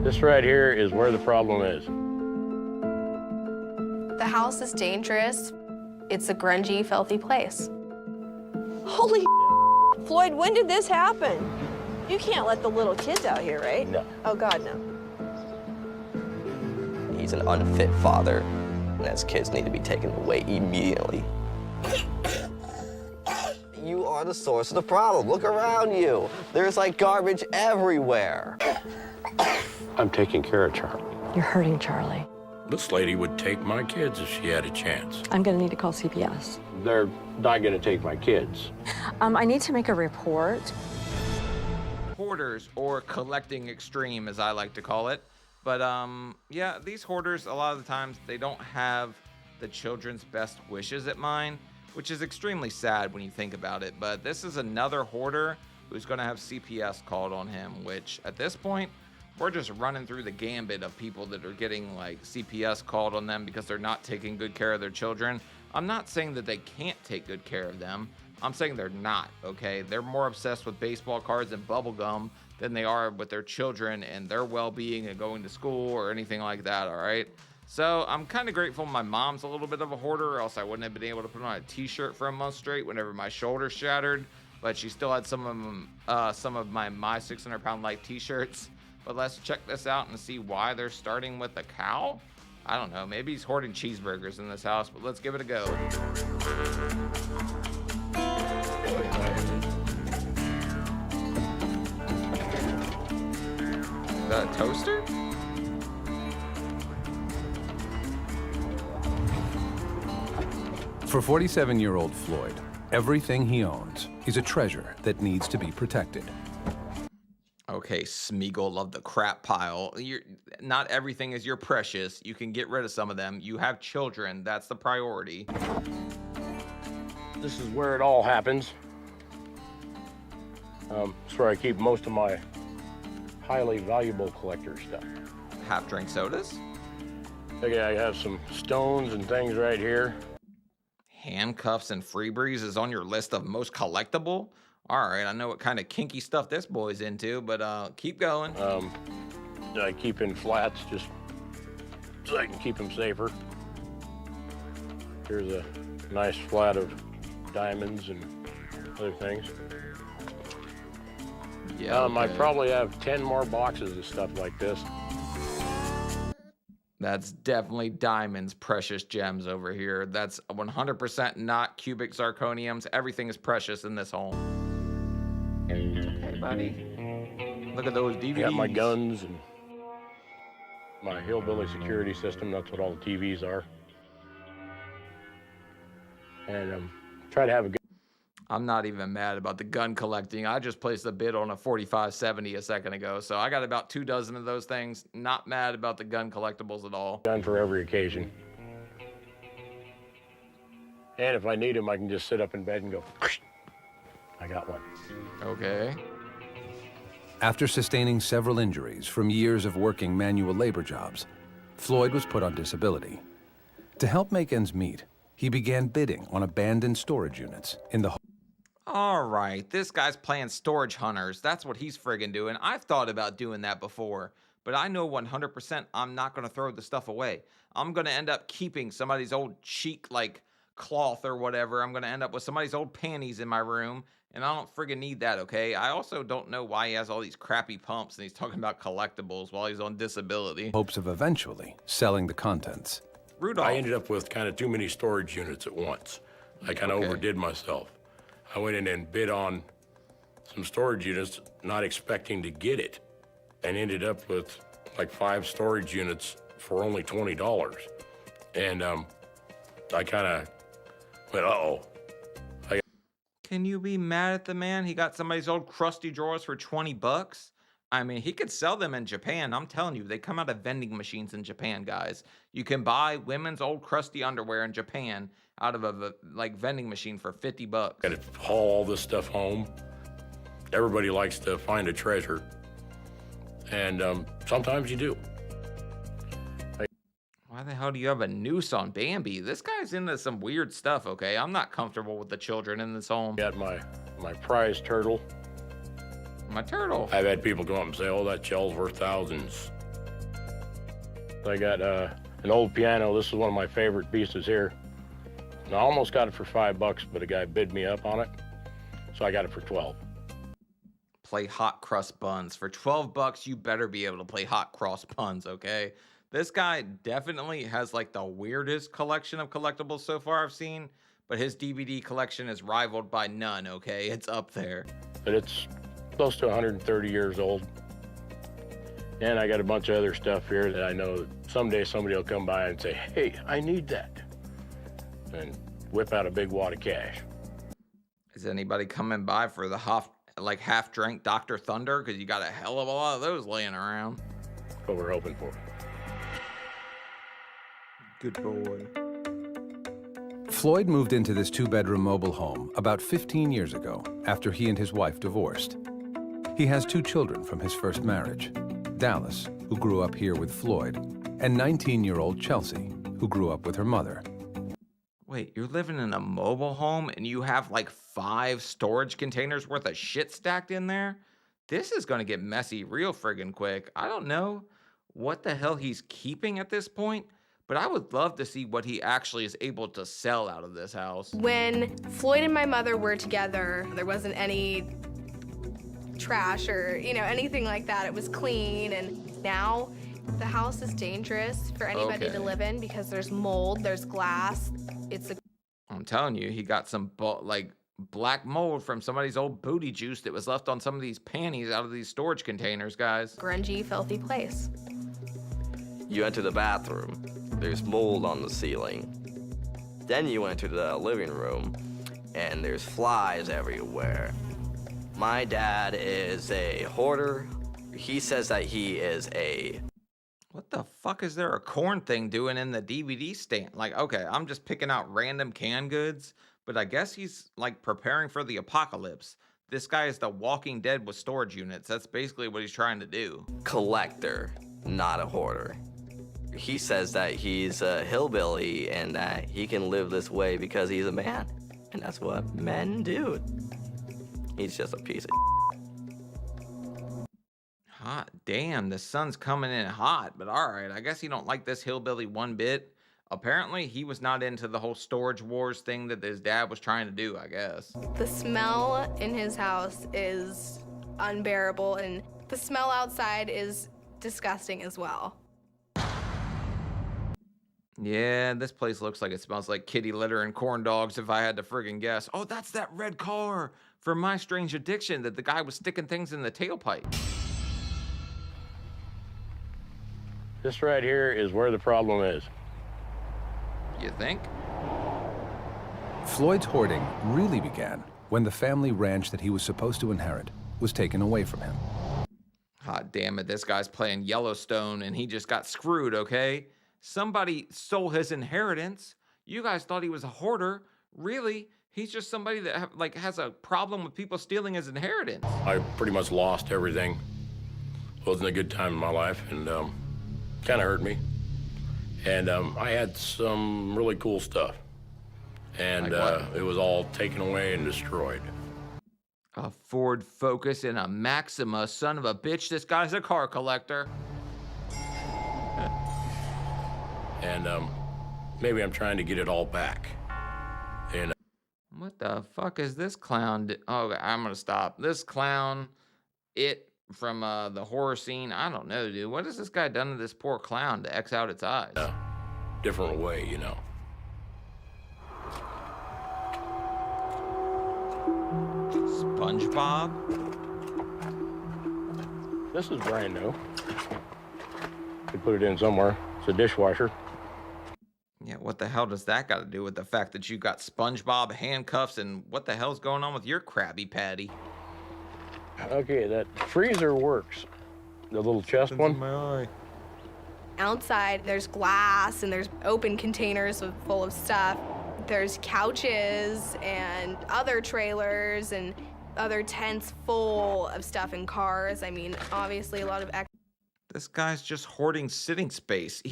This right here is where the problem is. The house is dangerous. It's a grungy, filthy place. Holy Floyd, when did this happen? You can't let the little kids out here, right? No. Oh, God, no. He's an unfit father, and his kids need to be taken away immediately. You are the source of the problem. Look around you. There's like garbage everywhere. I'm taking care of Charlie. You're hurting Charlie. This lady would take my kids if she had a chance. I'm gonna need to call CPS. They're not gonna take my kids. I need to make a report. Hoarders, or collecting extreme, as I like to call it. But yeah, these hoarders, a lot of the times, they don't have the children's best wishes at mind, which is extremely sad when you think about it. But this is another hoarder who's gonna have CPS called on him, which at this point, we're just running through the gambit of people that are getting like CPS called on them because they're not taking good care of their children. I'm not saying that they can't take good care of them. I'm saying they're not, okay? They're more obsessed with baseball cards and bubble gum than they are with their children and their well-being and going to school or anything like that, all right? So I'm kind of grateful my mom's a little bit of a hoarder, or else I wouldn't have been able to put on a t-shirt for a month straight whenever my shoulder shattered, but she still had some of my 600-pound life t-shirts. But let's check this out and see why they're starting with a cow. I don't know, maybe he's hoarding cheeseburgers in this house, but let's give it a go. Is that a toaster? For 47-year-old Floyd, everything he owns is a treasure that needs to be protected. Okay, Smeagol of the crap pile. Not everything is your precious. You can get rid of some of them. You have children. That's the priority. This is where it all happens. It's where I keep most of my highly valuable collector stuff. Half-drink sodas? Okay, I have some stones and things right here. Handcuffs and Freebreeze is on your list of most collectible? All right, I know what kind of kinky stuff this boy's into, but keep going. I keep in flats just so I can keep them safer. Here's a nice flat of diamonds and other things. Yeah, okay. I probably have 10 more boxes of stuff like this. That's definitely diamonds, precious gems over here. That's 100% not cubic zirconiums. Everything is precious in this home. Hey, buddy. Look at those DVDs. I got my guns and my hillbilly security system. That's what all the TVs are. And try to have a good. I'm not even mad about the gun collecting. I just placed a bid on a 4570 a second ago, so I got about 2 dozen of those things. Not mad about the gun collectibles at all. Gun for every occasion. And if I need them, I can just sit up in bed and go, I got one. Okay. After sustaining several injuries from years of working manual labor jobs, Floyd was put on disability. To help make ends meet, he began bidding on abandoned storage units in the. All right, this guy's playing storage hunters. That's what he's friggin' doing. I've thought about doing that before, but I know 100% I'm not gonna throw the stuff away. I'm gonna end up keeping somebody's old cheek, like, cloth or whatever. I'm gonna end up with somebody's old panties in my room, and I don't friggin' need that, okay? I also don't know why he has all these crappy pumps and he's talking about collectibles while he's on disability. Hopes of eventually selling the contents. Rudolph. I ended up with kind of too many storage units at once. I kind of overdid myself. I went in and bid on some storage units, not expecting to get it, and ended up with like 5 storage units for only $20. And I kind of went, uh-oh. Can you be mad at the man? He got somebody's old crusty drawers for 20 bucks. I mean, he could sell them in Japan. I'm telling you, they come out of vending machines in Japan, guys. You can buy women's old crusty underwear in Japan out of a like vending machine for 50 bucks. Got to haul all this stuff home. Everybody likes to find a treasure. And sometimes you do. Why the hell do you have a noose on Bambi? This guy's into some weird stuff, okay? I'm not comfortable with the children in this home. Got my prize turtle. My turtle. I've had people come up and say, oh, that shell's worth thousands. I got an old piano. This is one of my favorite pieces here. And I almost got it for $5, but a guy bid me up on it, so I got it for 12. Play hot crust buns. For $12, you better be able to play hot cross buns, okay? This guy definitely has like the weirdest collection of collectibles so far I've seen, but his DVD collection is rivaled by none, okay? It's up there. But it's close to 130 years old. And I got a bunch of other stuff here that I know that someday somebody will come by and say, hey, I need that. And whip out a big wad of cash. Is anybody coming by for the half-drank Dr. Thunder? Because you got a hell of a lot of those laying around. That's what we're hoping for. Good boy. Floyd moved into this two-bedroom mobile home about 15 years ago after he and his wife divorced. He has 2 children from his first marriage, Dallas, who grew up here with Floyd, and 19-year-old Chelsea, who grew up with her mother. Wait, you're living in a mobile home and you have like 5 storage containers worth of shit stacked in there? This is gonna get messy real friggin' quick. I don't know what the hell he's keeping at this point, but I would love to see what he actually is able to sell out of this house. When Floyd and my mother were together, there wasn't any trash or, anything like that. It was clean, and now the house is dangerous for anybody to live in because there's mold, there's glass. I'm telling you, he got some black mold from somebody's old booty juice that was left on some of these panties out of these storage containers, guys. Grungy, filthy place. You enter the bathroom. There's mold on the ceiling. Then you enter the living room, and there's flies everywhere. My dad is a hoarder. He says that he is a... What the fuck is there a corn thing doing in the DVD stand? Like, okay, I'm just picking out random canned goods, but I guess he's like preparing for the apocalypse. This guy is the Walking Dead with storage units. That's basically what he's trying to do. collector, not a hoarder. He says that he's a hillbilly and that he can live this way because he's a man. And that's what men do. He's just a piece of Hot damn, the sun's coming in hot, but all right, I guess you don't like this hillbilly one bit. Apparently, he was not into the whole storage wars thing that his dad was trying to do, I guess. The smell in his house is unbearable, and the smell outside is disgusting as well. Yeah, this place looks like it smells like kitty litter and corn dogs if I had to friggin' guess. Oh, that's that red car from My Strange Addiction that the guy was sticking things in the tailpipe. This right here is where the problem is. You think? Floyd's hoarding really began when the family ranch that he was supposed to inherit was taken away from him. Hot damn it, this guy's playing Yellowstone and he just got screwed, okay? Somebody stole his inheritance. You guys thought he was a hoarder. Really? He's just somebody that has a problem with people stealing his inheritance. I pretty much lost everything. Wasn't a good time in my life, and kind of hurt me. And I had some really cool stuff. And Like it was all taken away and destroyed. A Ford Focus and a Maxima, son of a bitch. This guy's a car collector. And maybe I'm trying to get it all back. And What the fuck is this clown? Oh, I'm gonna stop. This clown, from the horror scene. I don't know, dude. What has this guy done to this poor clown to X out its eyes? different way, you know. SpongeBob? This is brand new. Could put it in somewhere. It's a dishwasher. Yeah, what the hell does that got to do with the fact that you got SpongeBob handcuffs and what the hell's going on with your Krabby Patty? Okay, that freezer works. The little chest one. My eye. Outside, there's glass and there's open containers full of stuff. There's couches and other trailers and other tents full of stuff and cars. I mean, obviously a lot of This guy's just hoarding sitting space.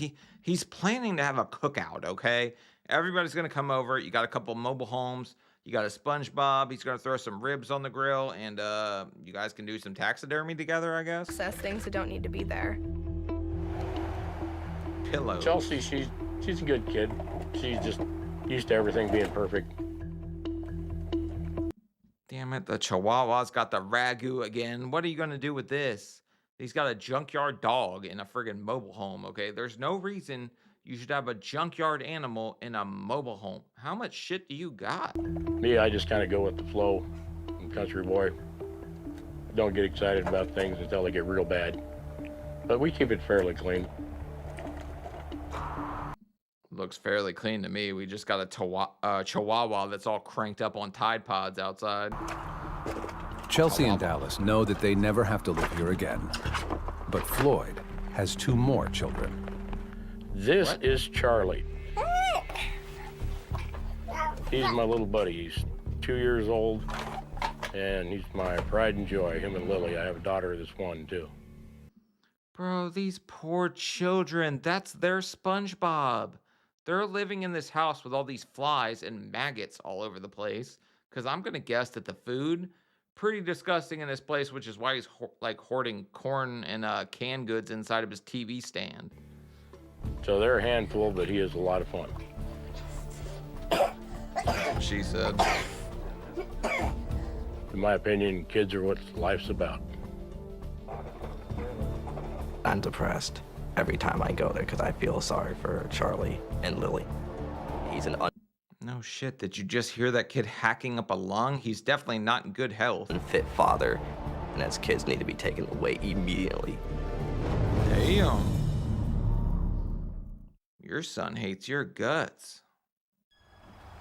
He's planning to have a cookout, okay? Everybody's gonna come over. You got a couple mobile homes. You got a SpongeBob. He's gonna throw some ribs on the grill, and you guys can do some taxidermy together, I guess. access things that don't need to be there. pillows. Chelsea, she's a good kid. She's just used to everything being perfect. Damn it, the Chihuahua's got the ragu again. What are you gonna do with this? He's got a junkyard dog in a friggin' mobile home, okay? There's no reason you should have a junkyard animal in a mobile home. How much shit do you got? Me, I just kind of go with the flow. I'm a country boy. Don't get excited about things until they get real bad. But we keep it fairly clean. Looks fairly clean to me. We just got a Chihuahua that's all cranked up on Tide Pods outside. Chelsea and Dallas know that they never have to live here again. But Floyd has 2 more children. This is Charlie. He's my little buddy. He's 2 years old, and he's my pride and joy. Him and Lily. I have a daughter that's 1 too. Bro, these poor children. That's their SpongeBob. They're living in this house with all these flies and maggots all over the place. Because I'm going to guess that the food, pretty disgusting in this place, which is why he's hoarding corn and canned goods inside of his TV stand. So they're a handful, but he is a lot of fun. She said. In my opinion, kids are what life's about. I'm depressed every time I go there because I feel sorry for Charlie and Lily. He's an No shit, did you just hear that kid hacking up a lung? He's definitely not in good health. unfit father, and his kids need to be taken away immediately. Damn. Your son hates your guts.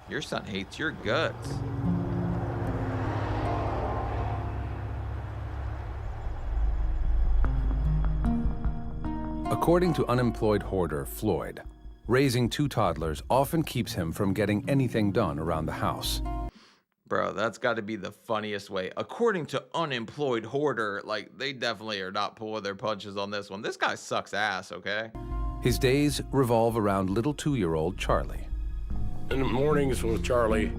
Your son hates your guts. According to unemployed hoarder Floyd, raising 2 toddlers often keeps him from getting anything done around the house. Bro, that's got to be the funniest way. According to unemployed hoarder, like, they definitely are not pulling their punches on this one. This guy sucks ass, okay? His days revolve around little 2-year-old Charlie. In the mornings with Charlie,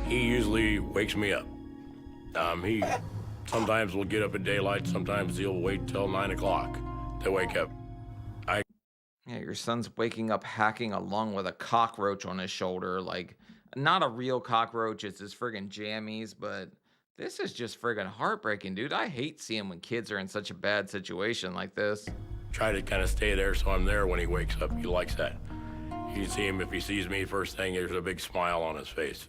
he usually wakes me up. He sometimes will get up at daylight, sometimes he'll wait till 9 o'clock to wake up. Yeah, your son's waking up hacking a lung with a cockroach on his shoulder. Like, not a real cockroach, it's his friggin' jammies, but this is just friggin' heartbreaking, dude. I hate seeing when kids are in such a bad situation like this. Try to kind of stay there so I'm there when he wakes up. He likes that. You see him, if he sees me first thing, there's a big smile on his face.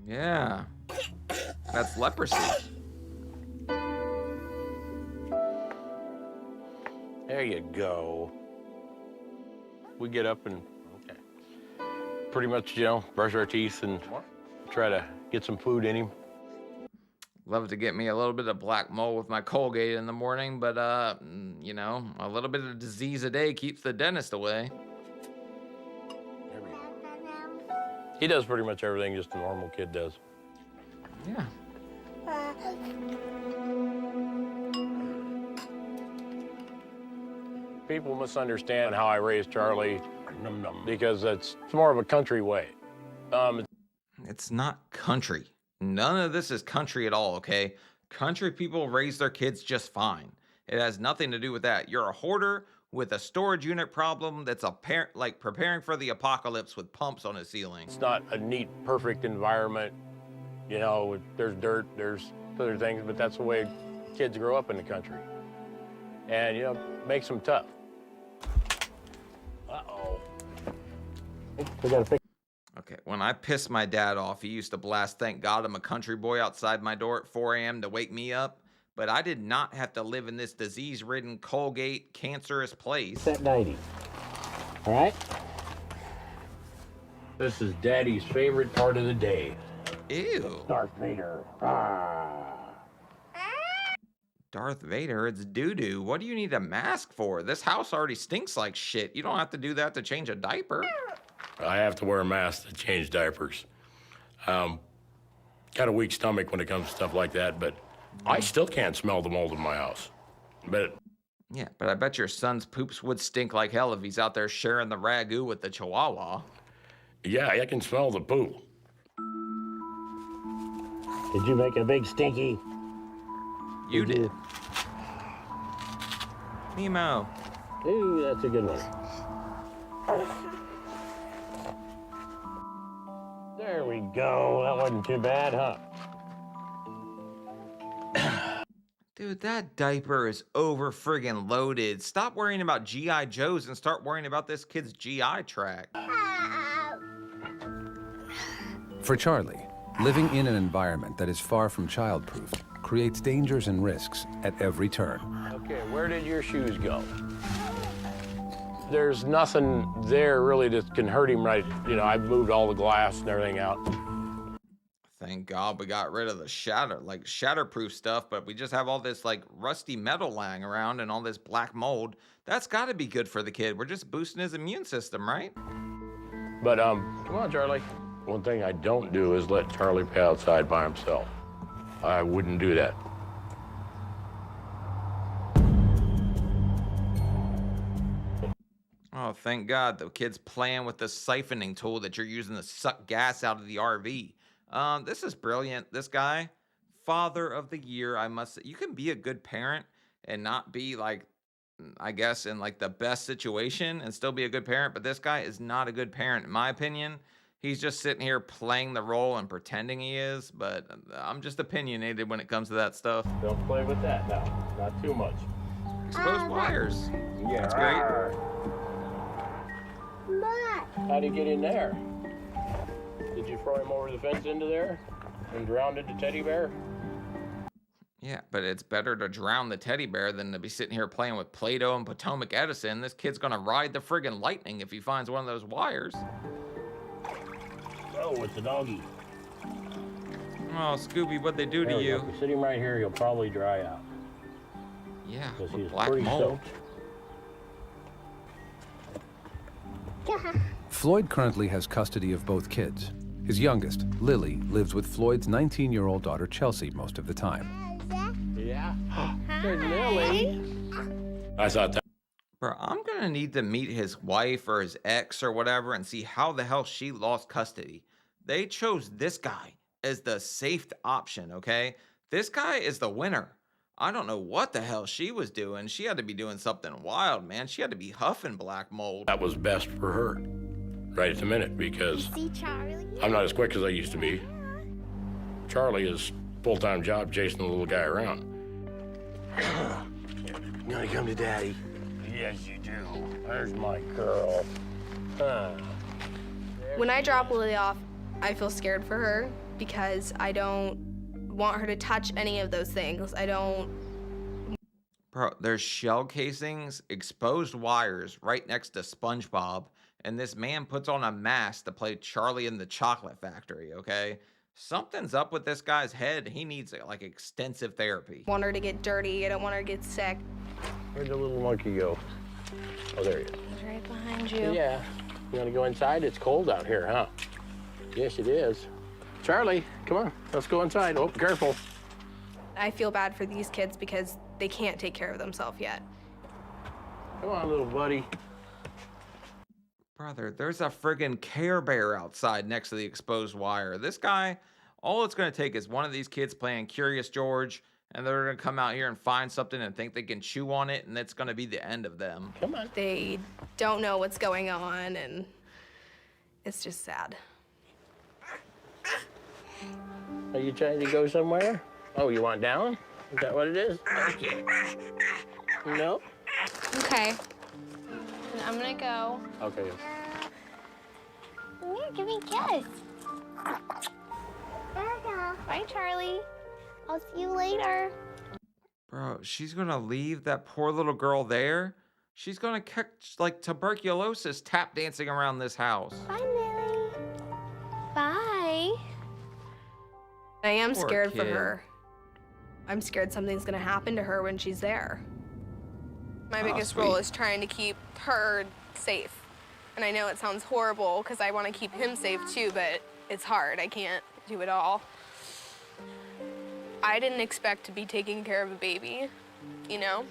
Yeah. That's leprosy. There you go. We get up and pretty much, brush our teeth and try to get some food in him. Love to get me a little bit of black mold with my Colgate in the morning, but, a little bit of disease a day keeps the dentist away. There we go. He does pretty much everything just a normal kid does. Yeah. People misunderstand how I raised Charlie because it's more of a country way. It's not country. None of this is country at all, okay? Country people raise their kids just fine. It has nothing to do with that. You're a hoarder with a storage unit problem that's preparing for the apocalypse with pumps on his ceiling. It's not a neat, perfect environment. There's dirt, there's other things, but that's the way kids grow up in the country. And, makes them tough. Uh-oh. We gotta fix. Okay, when I pissed my dad off, he used to blast "Thank God I'm a Country Boy" outside my door at 4 a.m. to wake me up. But I did not have to live in this disease-ridden, Colgate, cancerous place. Set 90. All right? This is Daddy's favorite part of the day. Ew. Darth Vader. Ah. Darth Vader, it's doo-doo. What do you need a mask for? This house already stinks like shit. You don't have to do that to change a diaper. I have to wear a mask to change diapers. Got a weak stomach when it comes to stuff like that, but I still can't smell the mold in my house. But Yeah, but I bet your son's poops would stink like hell if he's out there sharing the ragu with the Chihuahua. yeah, I can smell the poop. Did you make a big stinky? You did. Nemo. Ooh, that's a good one. There we go. That wasn't too bad, huh? Dude, that diaper is over friggin' loaded. Stop worrying about G.I. Joes and start worrying about this kid's GI tract. For Charlie, living in an environment that is far from childproof creates dangers and risks at every turn. Okay, where did your shoes go? There's nothing there really that can hurt him right. You know, I moved all the glass and everything out. Thank God we got rid of the shatterproof stuff, but we just have all this like rusty metal lying around and all this black mold. That's got to be good for the kid. We're just boosting his immune system, right? But come on, Charlie. One thing I don't do is let Charlie play outside by himself. I wouldn't do that. Oh, thank God the kid's playing with the siphoning tool that you're using to suck gas out of the RV. This is brilliant. This guy, father of the year, I must say. You can be a good parent and not be like, I guess, in like the best situation and still be a good parent. But this guy is not a good parent, in my opinion. He's just sitting here playing the role and pretending he is. But I'm just opinionated when it comes to that stuff. Don't play with that now. Not too much. Exposed wires. Yeah, That's great. How'd he get in there? Did you throw him over the fence into there and drown the teddy bear? Yeah, but it's better to drown the teddy bear than to be sitting here playing with Play-Doh and Potomac Edison. This kid's gonna ride the friggin' lightning if he finds one of those wires. Oh, it's a doggy. Oh, Scooby, what'd they do There to we go. you? If you sit him right here, he'll probably dry out. Yeah, Because with he's black pretty mold. soaked. Floyd currently has custody of both kids. His youngest, Lily, lives with Floyd's 19-year-old daughter, Chelsea, most of the time. Yeah. There's Lily. I thought that. Bro, I'm gonna need to meet his wife or his ex or whatever and see how the hell she lost custody. They chose this guy as the safe option, okay? This guy is the winner. I don't know what the hell she was doing. She had to be doing something wild, man. She had to be huffing black mold. That was best for her right at the minute because I'm not as quick as I used to be. Charlie is full-time job chasing the little guy around. You want to come to Daddy? Yes, you do. There's my girl. When I drop Lily off, I feel scared for her because I don't want her to touch any of those things. I don't. Bro, there's shell casings, exposed wires right next to SpongeBob, and this man puts on a mask to play Charlie in the Chocolate Factory, okay? Something's up with this guy's head. He needs like extensive therapy. Want her to get dirty. I don't want her to get sick. Where'd the little monkey go? Oh, there he is. He's right behind you. Yeah. You want to go inside? It's cold out here, huh? Yes, it is. Charlie, come on. Let's go inside. Oh, careful. I feel bad for these kids because they can't take care of themselves yet. Come on, little buddy. Brother, there's a friggin' Care Bear outside next to the exposed wire. This guy, all it's gonna take is one of these kids playing Curious George, and they're gonna come out here and find something and think they can chew on it, and that's gonna be the end of them. Come on. They don't know what's going on, and it's just sad. Are you trying to go somewhere? Oh, you want down? Is that what it is? No? Okay. And I'm gonna go. Okay. Yeah, give me a kiss. Bye, Charlie. I'll see you later. Bro, she's gonna leave that poor little girl there? She's gonna catch, like, tuberculosis tap dancing around this house. Bye, Lily. Bye. I am Poor scared for kid. her. I'm scared something's gonna happen to her when she's there. My Oh, biggest sweet. role is trying to keep her safe. And I know it sounds horrible because I want to keep him safe too, but it's hard. I can't do it all. I didn't expect to be taking care of a baby, you know?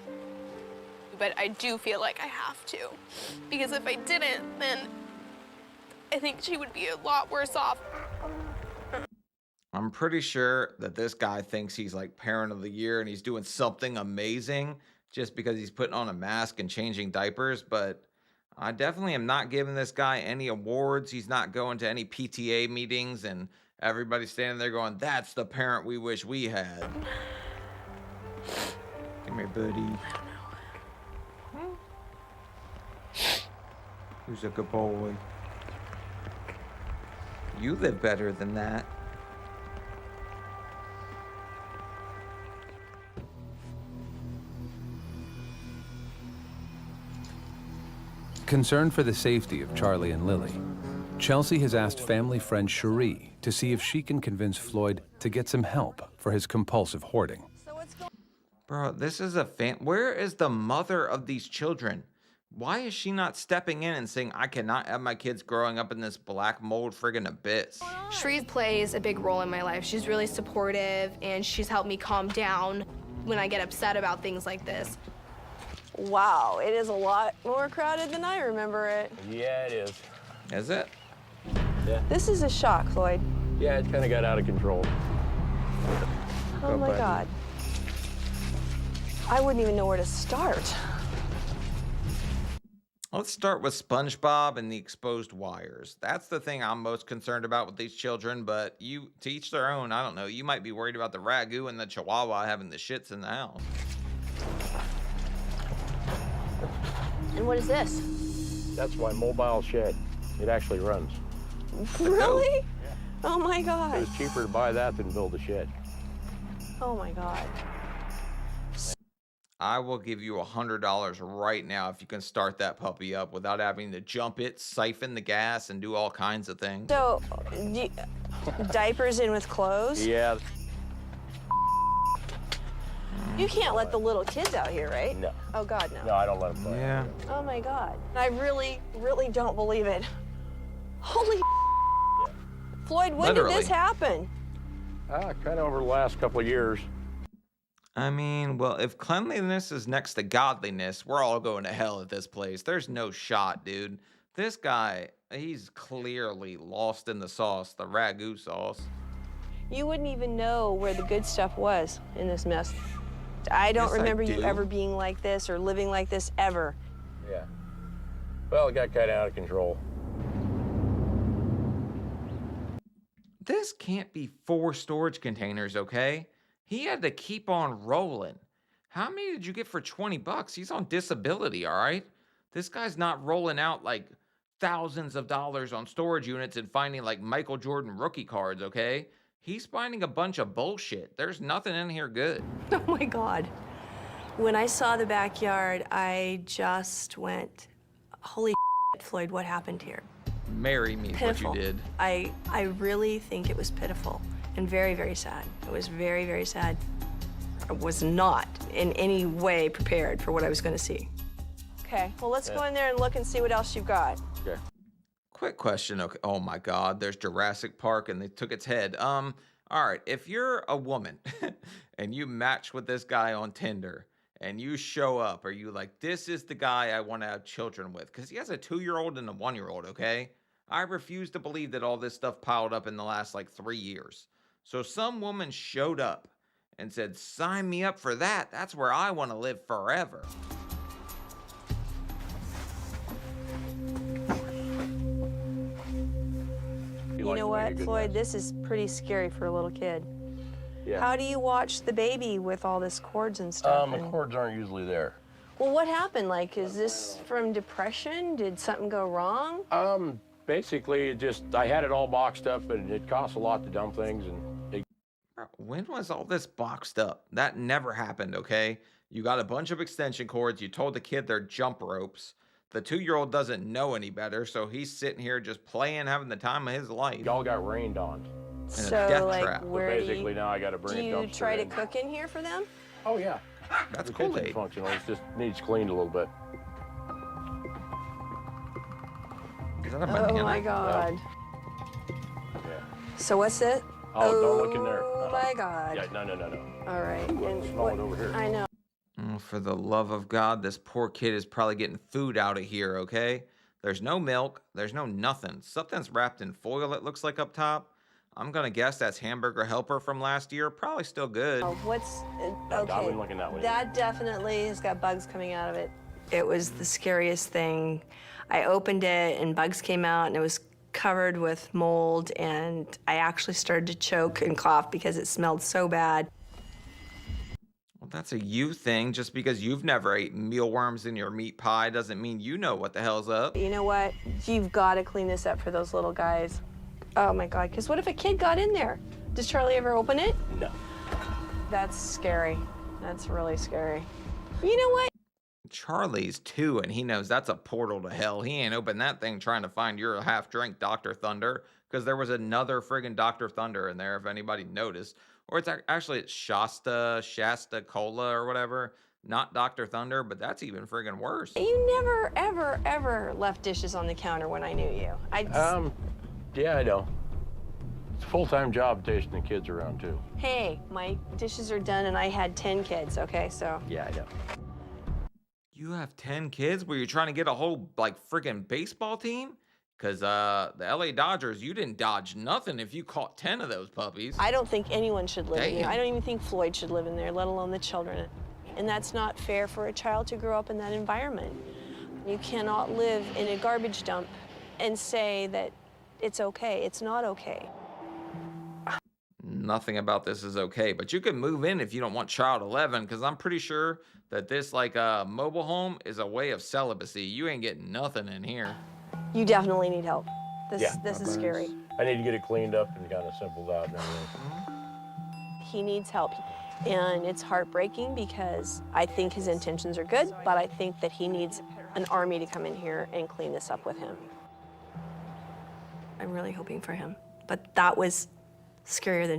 But I do feel like I have to. Because if I didn't, then I think she would be a lot worse off. I'm pretty sure that this guy thinks he's like parent of the year and he's doing something amazing just because he's putting on a mask and changing diapers. But I definitely am not giving this guy any awards. He's not going to any PTA meetings and everybody's standing there going, that's the parent we wish we had. Come here, buddy. Who's a good boy? You live better than that. Concerned for the safety of Charlie and Lily, Chelsea has asked family friend Cherie to see if she can convince Floyd to get some help for his compulsive hoarding. Bro, this is a Where is the mother of these children? Why is she not stepping in and saying, I cannot have my kids growing up in this black mold friggin' abyss? Cherie plays a big role in my life. She's really supportive, and she's helped me calm down when I get upset about things like this. Wow, it is a lot more crowded than I remember it. Yeah, it is. Is it? Yeah. This is a shock, Floyd. Yeah, it kind of got out of control. Oh my God. I wouldn't even know where to start. Let's start with SpongeBob and the exposed wires. That's the thing I'm most concerned about with these children, but to each their own. I don't know. You might be worried about the ragu and the chihuahua having the shits in the house. And what is this? That's my mobile shed. It actually runs. Really? Yeah. Oh my It God. was cheaper to buy that than build a shed. Oh my God. I will give you $100 right now if you can start that puppy up without having to jump it, siphon the gas, and do all kinds of things. So, diapers in with clothes? Yeah. You can't let the little kids out here, right? No. Oh God, no. No, I don't let them play. Yeah. Oh my God. I really, really don't believe it. Holy Yeah. Floyd, when Literally. did this happen? Kind of over the last couple of years. I mean, well, if cleanliness is next to godliness, we're all going to hell at this place. There's no shot, dude. This guy, he's clearly lost in the sauce, the ragu sauce. You wouldn't even know where the good stuff was in this mess. I don't Yes, I remember you do. ever being like this or living like this ever. Yeah. Well, it got kind of out of control. This can't be 4 storage containers, okay? He had to keep on rolling. How many did you get for 20 bucks? He's on disability, all right? This guy's not rolling out like thousands of dollars on storage units and finding like Michael Jordan rookie cards, okay? He's finding a bunch of bullshit. There's nothing in here good. Oh my God. When I saw the backyard, I just went, holy Floyd, what happened here? Marry me, Pitiful. what you did. I really think it was pitiful and very, very sad. It was very, very sad. I was not in any way prepared for what I was going to see. Okay, well, let's go in there and look and see what else you've got. Okay. Quick question. Okay. Oh my God, there's Jurassic Park and they took its head. All right, if you're a woman and you match with this guy on Tinder and you show up, are you like, this is the guy I want to have children with? Because he has a 2-year-old and a 1-year-old, okay? I refuse to believe that all this stuff piled up in the last like 3 years. So some woman showed up and said, sign me up for that. That's where I want to live forever. You know what, Floyd? This is pretty scary for a little kid. Yeah. How do you watch the baby with all this cords and stuff? The cords aren't usually there. Well, what happened? Like, is this from depression? Did something go wrong? Basically, I had it all boxed up, and it costs a lot to dump things, and When was all this boxed up? That never happened, okay? You got a bunch of extension cords. You told the kid they're jump ropes. The 2-year-old doesn't know any better, so he's sitting here just playing, having the time of his life. y'all got rained on. And a death So, like, trap. So where Basically, now I got to do bring a you dumpster try to in. cook in here for them? Oh, yeah. That's The cool, kitchen's Dave. functional. It just needs cleaned a little bit. Is that a Oh banana? my God. Yeah. So what's it? Oh, don't look in there. Oh my God. Yeah, no. All right. And Smell it over here. I know. Oh, for the love of God, this poor kid is probably getting food out of here, okay? There's no milk. There's no nothing. Something's wrapped in foil, it looks like, up top. I'm going to guess that's Hamburger Helper from last year. Probably still good. Oh, what's I okay? wouldn't look in that way. That definitely has got bugs coming out of it. It was the scariest thing. I opened it and bugs came out and it was covered with mold, and I actually started to choke and cough because it smelled so bad. Well, that's a you thing. Just because you've never ate mealworms in your meat pie doesn't mean you know what the hell's up. You know what? You've got to clean this up for those little guys. Oh my God, because what if a kid got in there? Does Charlie ever open it? No. That's scary. That's really scary. You know what? Charlie's 2, and he knows that's a portal to hell. He ain't opened that thing trying to find your half-drink Dr. Thunder, because there was another friggin' Dr. Thunder in there, if anybody noticed. Or it's actually it's Shasta Cola or whatever. Not Dr. Thunder, but that's even friggin' worse. You never, ever, ever left dishes on the counter when I knew you. Yeah, I know. It's a full-time job chasing the kids around, too. Hey, my dishes are done and I had 10 kids, okay, so. Yeah, I know. You have 10 kids? Were you trying to get a whole, like, friggin' baseball team? Because the LA Dodgers, you didn't dodge nothing if you caught 10 of those puppies. I don't think anyone should live in there. Damn. I don't even think Floyd should live in there, let alone the children. And that's not fair for a child to grow up in that environment. You cannot live in a garbage dump and say that it's okay. It's not okay. Nothing about this is okay, but you can move in if you don't want child 11, because I'm pretty sure that this, like, mobile home is a way of celibacy. You ain't getting nothing in here. You definitely need help. This is Okay. scary. I need to get it cleaned up and kind of simpled out and everything. He needs help. And it's heartbreaking because I think his intentions are good, but I think that he needs an army to come in here and clean this up with him. I'm really hoping for him, but that was scarier than.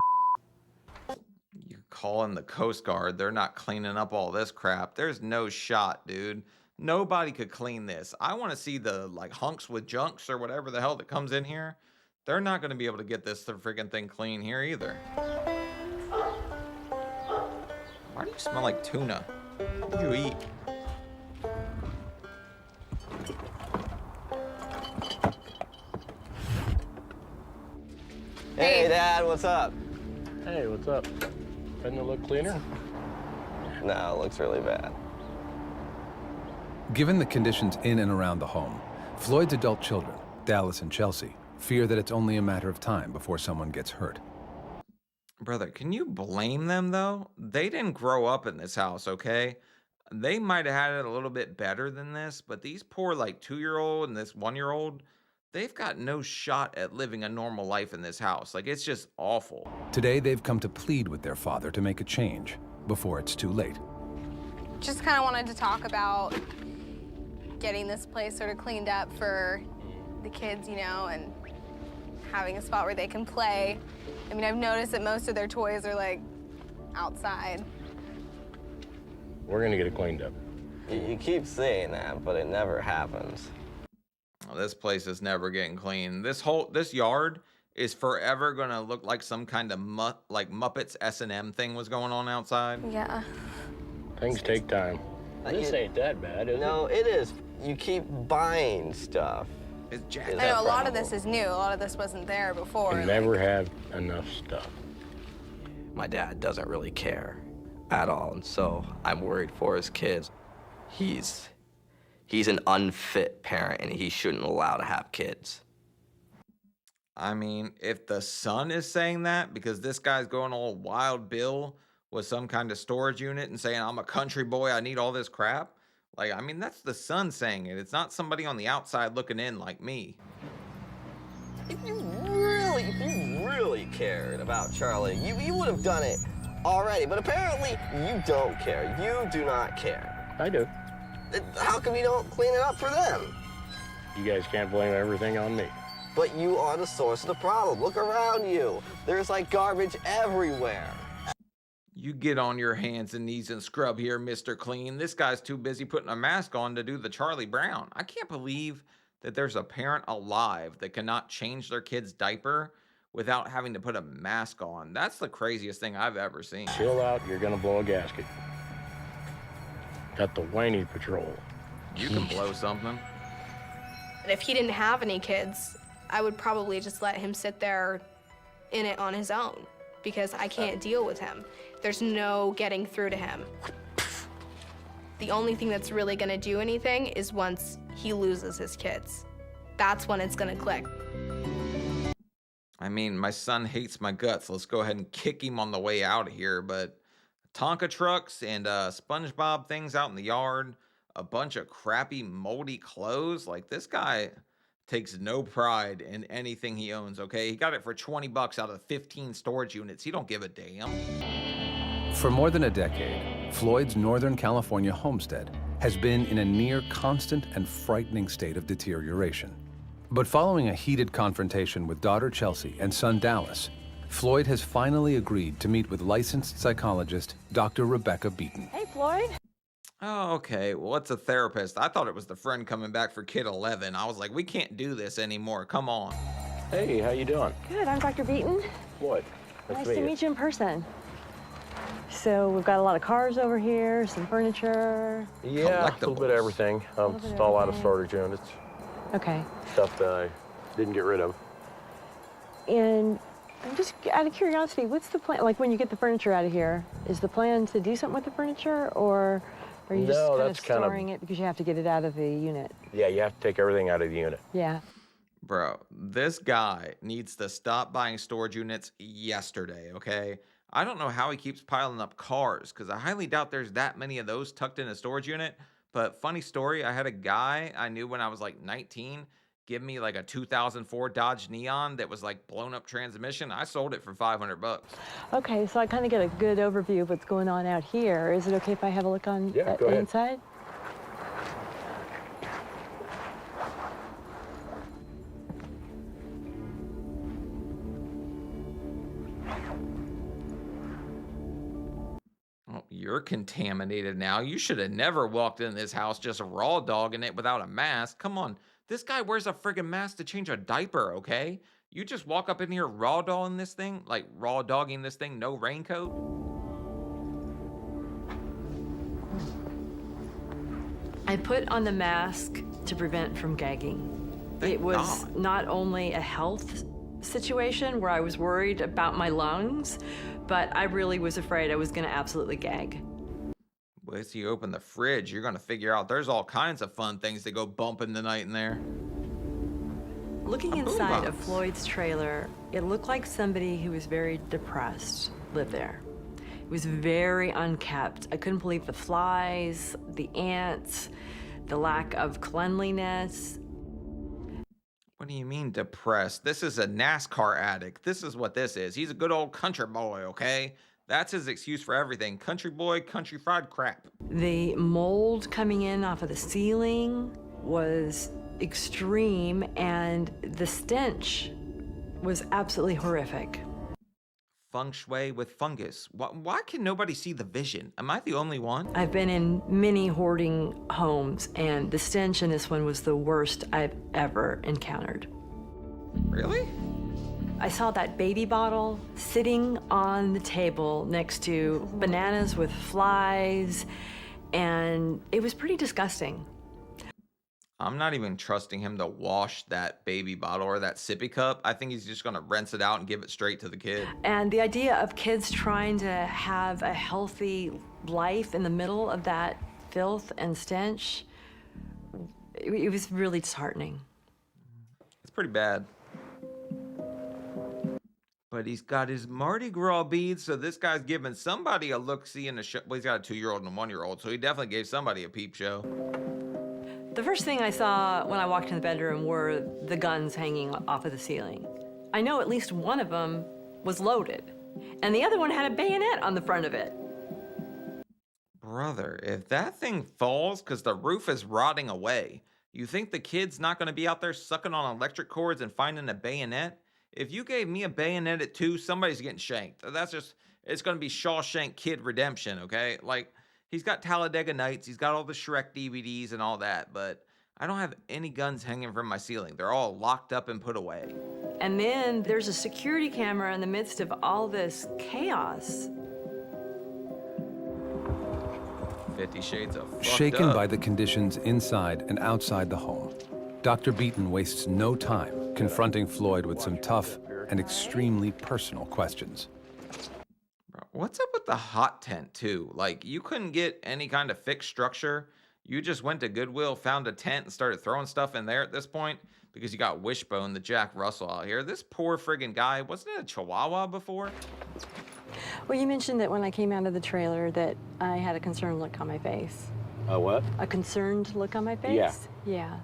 You're calling the Coast Guard. They're not cleaning up all this crap. There's no shot, dude. Nobody could clean this. I want to see the, like, hunks with junks or whatever the hell that comes in here. They're not going to be able to get this freaking thing clean here either. Why do you smell like tuna? What do you eat? Hey, Dad, what's up? Hey, what's up? Doesn't it look cleaner? No, it looks really bad. Given the conditions in and around the home, Floyd's adult children, Dallas and Chelsea, fear that it's only a matter of time before someone gets hurt. Brother, can you blame them, though? They didn't grow up in this house, okay? They might have had it a little bit better than this, but these poor, like, 2-year-old and this 1-year-old, they've got no shot at living a normal life in this house. Like, it's just awful. Today, they've come to plead with their father to make a change before it's too late. Just kind of wanted to talk about getting this place sort of cleaned up for the kids, you know, and having a spot where they can play. I mean, I've noticed that most of their toys are, like, outside. We're gonna get it cleaned up. You keep saying that, but it never happens. Oh, this place is never getting clean. This yard is forever gonna look like some kind of Muppets S&M thing was going on outside. Yeah. Things take time. This ain't that bad, is it? No, it is. You keep buying stuff. It's jacked Is I know that a lot of problem? this is new. A lot of this wasn't there before. We never have enough stuff. My dad doesn't really care at all, and so I'm worried for his kids. He's an unfit parent, and he shouldn't allow to have kids. I mean, if the son is saying that because this guy's going all Wild Bill with some kind of storage unit and saying, I'm a country boy, I need all this crap. Like, I mean, that's the son saying it. It's not somebody on the outside looking in like me. If you really cared about Charlie, you would have done it already. But apparently, you don't care. You do not care. I do. How come you don't clean it up for them? You guys can't blame everything on me. But you are the source of the problem. Look around you. There's like garbage everywhere. You get on your hands and knees and scrub here, Mr. Clean. This guy's too busy putting a mask on to do the Charlie Brown. I can't believe that there's a parent alive that cannot change their kid's diaper without having to put a mask on. That's the craziest thing I've ever seen. Chill out, you're gonna blow a gasket. Got the whiny patrol. You can blow something. And if he didn't have any kids, I would probably just let him sit there in it on his own because I can't deal with him. There's no getting through to him. The only thing that's really gonna do anything is once he loses his kids. That's when it's gonna click. I mean, my son hates my guts. Let's go ahead and kick him on the way out of here. But Tonka trucks and SpongeBob things out in the yard, a bunch of crappy, moldy clothes. Like, this guy takes no pride in anything he owns, okay? He got it for 20 bucks out of 15 storage units. He don't give a damn. For more than a decade, Floyd's Northern California homestead has been in a near constant and frightening state of deterioration. But following a heated confrontation with daughter Chelsea and son Dallas, Floyd has finally agreed to meet with licensed psychologist Dr. Rebecca Beaton. Hey, Floyd. Oh, okay. Well, it's a therapist. I thought it was the friend coming back for kid 11. I was like, we can't do this anymore. Come on. Hey, how you doing? Good, I'm Dr. Beaton. Floyd. Nice to meet you in person. So we've got a lot of cars over here, some furniture. Yeah, a little bit of everything. Still out of storage units. Okay. Stuff that I didn't get rid of. And just out of curiosity, what's the plan? Like when you get the furniture out of here, is the plan to do something with the furniture, or are you just kind of storing it because you have to get it out of the unit? Yeah, you have to take everything out of the unit. Yeah. Bro, this guy needs to stop buying storage units yesterday, okay? I don't know how he keeps piling up cars, because I highly doubt there's that many of those tucked in a storage unit. But funny story, I had a guy I knew when I was like 19 give me like a 2004 Dodge Neon that was like blown up transmission. I sold it for 500 bucks. Okay, so I kind of get a good overview of what's going on out here. Is it okay if I have a look on go ahead. inside? You're contaminated now. You should have never walked in this house just raw dogging it without a mask. Come on. This guy wears a friggin' mask to change a diaper, okay? You just walk up in here raw dogging this thing, like raw dogging this thing, no raincoat? I put on the mask to prevent from gagging. It was not only a health situation where I was worried about my lungs, but I really was afraid I was going to absolutely gag. Once you open the fridge, you're going to figure out there's all kinds of fun things that go bump in the night in there. Looking inside of Floyd's trailer, it looked like somebody who was very depressed lived there. It was very unkept. I couldn't believe the flies, the ants, the lack of cleanliness. What do you mean depressed? This is a NASCAR addict. This is what this is. He's a good old country boy, okay? That's his excuse for everything. Country boy, country fried crap. The mold coming in off of the ceiling was extreme, and the stench was absolutely horrific. Feng shui with fungus. Why can nobody see the vision? Am I the only one? I've been in many hoarding homes, and the stench in this one was the worst I've ever encountered. Really? I saw that baby bottle sitting on the table next to bananas with flies, and it was pretty disgusting. I'm not even trusting him to wash that baby bottle or that sippy cup. I think he's just gonna rinse it out and give it straight to the kid. And the idea of kids trying to have a healthy life in the middle of that filth and stench, it was really disheartening. It's pretty bad. But he's got his Mardi Gras beads, so this guy's giving somebody a look-see in the show. Well, he's got a 2-year-old and a 1-year-old, so he definitely gave somebody a peep show. The first thing I saw when I walked in the bedroom were the guns hanging off of the ceiling. I know at least one of them was loaded, and the other one had a bayonet on the front of it. Brother, if that thing falls because the roof is rotting away, you think the kid's not going to be out there sucking on electric cords and finding a bayonet? If you gave me a bayonet at 2, somebody's getting shanked. That's just, it's going to be Shawshank Kid Redemption, okay? Like, he's got Talladega Nights, he's got all the Shrek DVDs and all that, but I don't have any guns hanging from my ceiling. They're all locked up and put away. And then there's a security camera in the midst of all this chaos. 50 Shades of fucked Shaken up. by the conditions inside and outside the home, Dr. Beaton wastes no time confronting Floyd with some tough and extremely personal questions. Bro, What's up with the hot tent too? Like you couldn't get any kind of fixed structure. You just went to Goodwill, found a tent, and started throwing stuff in there at this point because you got Wishbone, the Jack Russell out here. This poor friggin' guy, wasn't it a Chihuahua before? Well, you mentioned that when I came out of the trailer that I had a concerned look on my face. A what? A concerned look on my face? Yeah.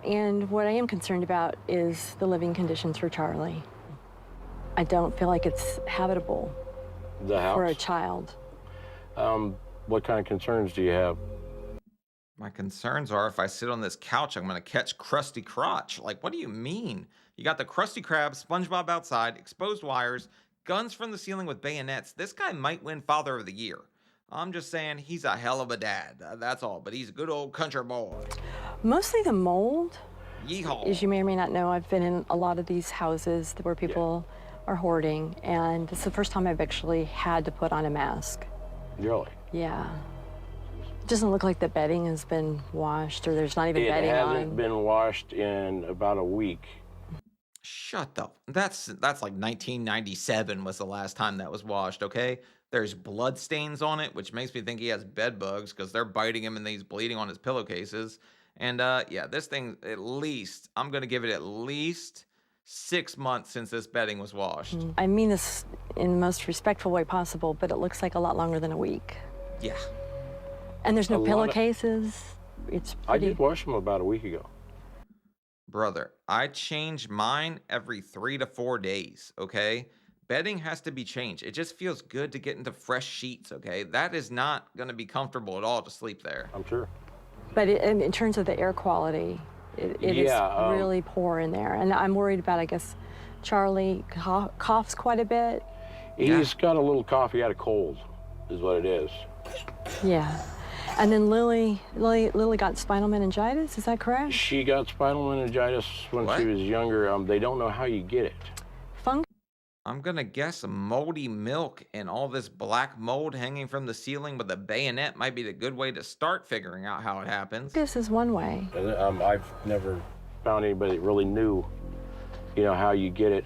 Yeah. And what I am concerned about is the living conditions for Charlie. I don't feel like it's habitable The house? for a child. What kind of concerns do you have? My concerns are if I sit on this couch, I'm going to catch Krusty Crotch. Like, what do you mean? You got the Krusty Krab, SpongeBob outside, exposed wires, guns from the ceiling with bayonets. This guy might win Father of the Year. I'm just saying he's a hell of a dad. That's all. But he's a good old country boy. Mostly the mold. Yeehaw. As you may or may not know, I've been in a lot of these houses where people are hoarding, and it's the first time I've actually had to put on a mask. Really? Yeah. It doesn't look like the bedding has been washed, or there's not even bedding on. It hasn't been washed in about a week. Shut up. That's like 1997 was the last time that was washed, okay? There's blood stains on it, which makes me think he has bed bugs because they're biting him and he's bleeding on his pillowcases. And yeah, this thing, at least, I'm going to give it at least 6 months since this bedding was washed. I mean this in the most respectful way possible, but it looks like a lot longer than a week. Yeah. And there's no pillowcases. It's I pretty... did wash them about a week ago. Brother, I change mine every 3 to 4 days, okay? Bedding has to be changed. It just feels good to get into fresh sheets, okay? That is not going to be comfortable at all to sleep there. I'm sure. But in terms of the air quality, it is really poor in there. And I'm worried about, I guess, Charlie coughs quite a bit. He's got a little cough. He had a cold, is what it is. Yeah. And then Lily got spinal meningitis, is that correct? She got spinal meningitis when she was younger. They don't know how you get it. I'm going to guess moldy milk and all this black mold hanging from the ceiling with a bayonet might be the good way to start figuring out how it happens. This is one way. I've never found anybody that really knew, how you get it.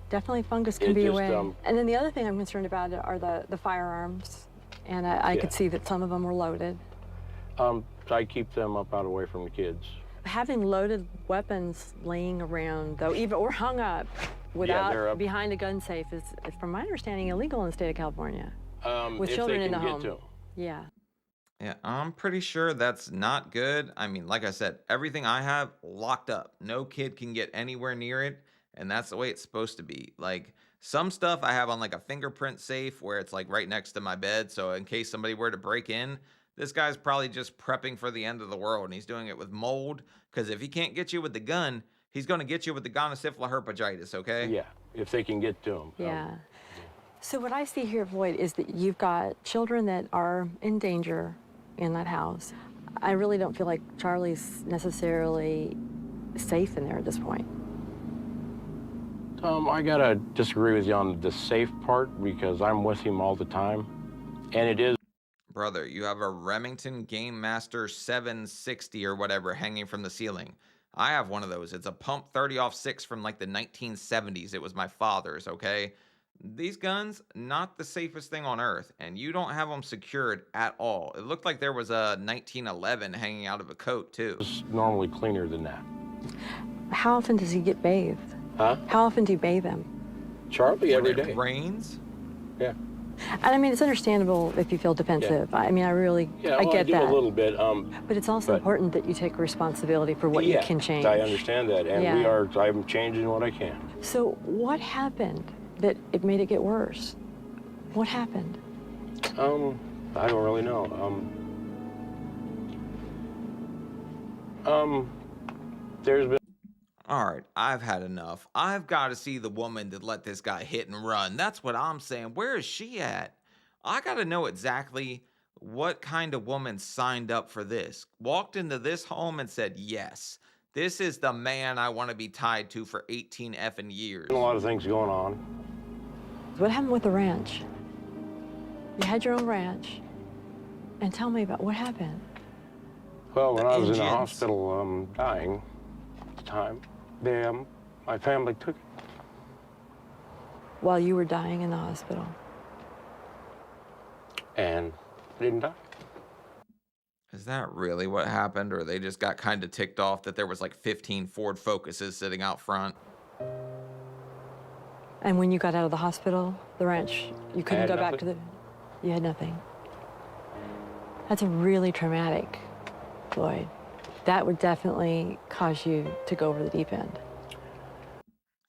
Definitely fungus can be a way. And then the other thing I'm concerned about are the firearms. And I could see that some of them were loaded. I keep them up out away from the kids. Having loaded weapons laying around, though, or hung up without behind a gun safe is, from my understanding, illegal in the state of California. With children in the home. Yeah. Yeah, I'm pretty sure that's not good. I mean, like I said, everything I have locked up. No kid can get anywhere near it, and that's the way it's supposed to be. Like, some stuff I have on like a fingerprint safe where it's like right next to my bed, so in case somebody were to break in, this guy's probably just prepping for the end of the world, and he's doing it with mold, because if he can't get you with the gun, he's going to get you with the gonosyphilis herpetitis, okay? Yeah, if they can get to him. Yeah. So what I see here, Floyd, is that you've got children that are in danger in that house. I really don't feel like Charlie's necessarily safe in there at this point. I gotta disagree with you on the safe part because I'm with him all the time, and it is. Brother, you have a Remington Game Master 760 or whatever hanging from the ceiling. I have one of those. It's a pump 30-06 from like the 1970s. It was my father's, okay? These guns, not the safest thing on earth, and you don't have them secured at all. It looked like there was a 1911 hanging out of a coat, too. It's normally cleaner than that. How often does he get bathed? Huh? How often do you bathe him? Charlie, every day. When it rains? Yeah. And I mean, it's understandable if you feel defensive. Yeah. I mean, I get that. I do a little bit. But it's also important that you take responsibility for what you can change. I understand that, and I'm changing what I can. So what happened that it made it get worse? What happened? I don't really know. There's been. All right, I've had enough. I've got to see the woman that let this guy hit and run. That's what I'm saying. Where is she at? I got to know exactly what kind of woman signed up for this. Walked into this home and said, yes, this is the man I want to be tied to for 18 effing years. A lot of things going on. What happened with the ranch? You had your own ranch. And tell me about what happened. Well, when I was in the hospital dying at the time, my family took it. While you were dying in the hospital? and I didn't die. Is that really what happened, or they just got kind of ticked off that there was like 15 Ford Focuses sitting out front? And when you got out of the hospital, the ranch, you couldn't go back to the... You had nothing. That's really traumatic, Floyd. That would definitely cause you to go over the deep end.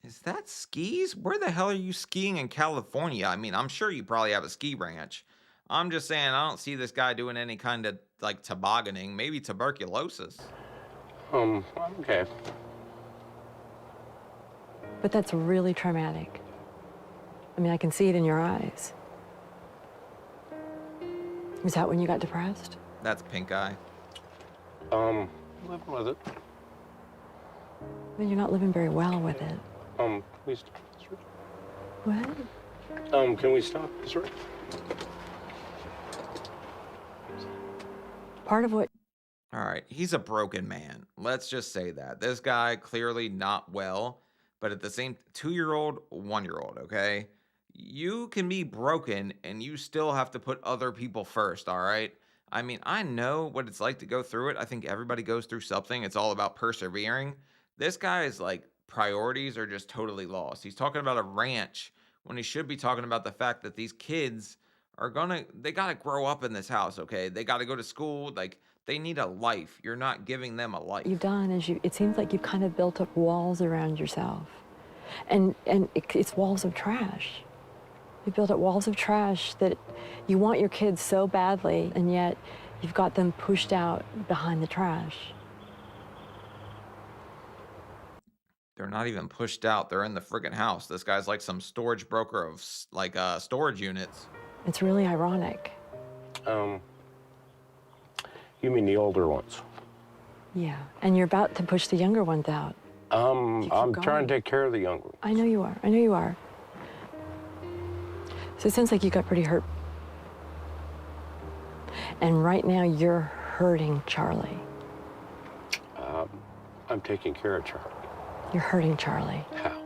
Is that skis? Where the hell are you skiing in California? I mean, I'm sure you probably have a ski ranch. I'm just saying, I don't see this guy doing any kind of, like, tobogganing. Maybe tuberculosis. Okay. But that's really traumatic. I mean, I can see it in your eyes. Was that when you got depressed? That's pink eye. Living with it. Well, you're not living very well with it. Can we stop this right? What? Can we stop this right? Part of what... All right, he's a broken man. Let's just say that. This guy clearly not well, but at the same 2-year-old, 1-year-old, okay? You can be broken and you still have to put other people first, all right? I mean, I know what it's like to go through it. I think everybody goes through something. It's all about persevering. This guy's like priorities are just totally lost. He's talking about a ranch when he should be talking about the fact that these kids are they got to grow up in this house, okay? They got to go to school. Like, they need a life. You're not giving them a life. You've done is it seems like you've kind of built up walls around yourself. And it's walls of trash. You built up walls of trash that you want your kids so badly, and yet you've got them pushed out behind the trash. They're not even pushed out. They're in the friggin' house. This guy's like some storage broker of like storage units. It's really ironic. You mean the older ones? Yeah, and you're about to push the younger ones out. I'm trying to take care of the younger ones. I know you are. I know you are. So it sounds like you got pretty hurt. And right now you're hurting Charlie. I'm taking care of Charlie. You're hurting Charlie. How?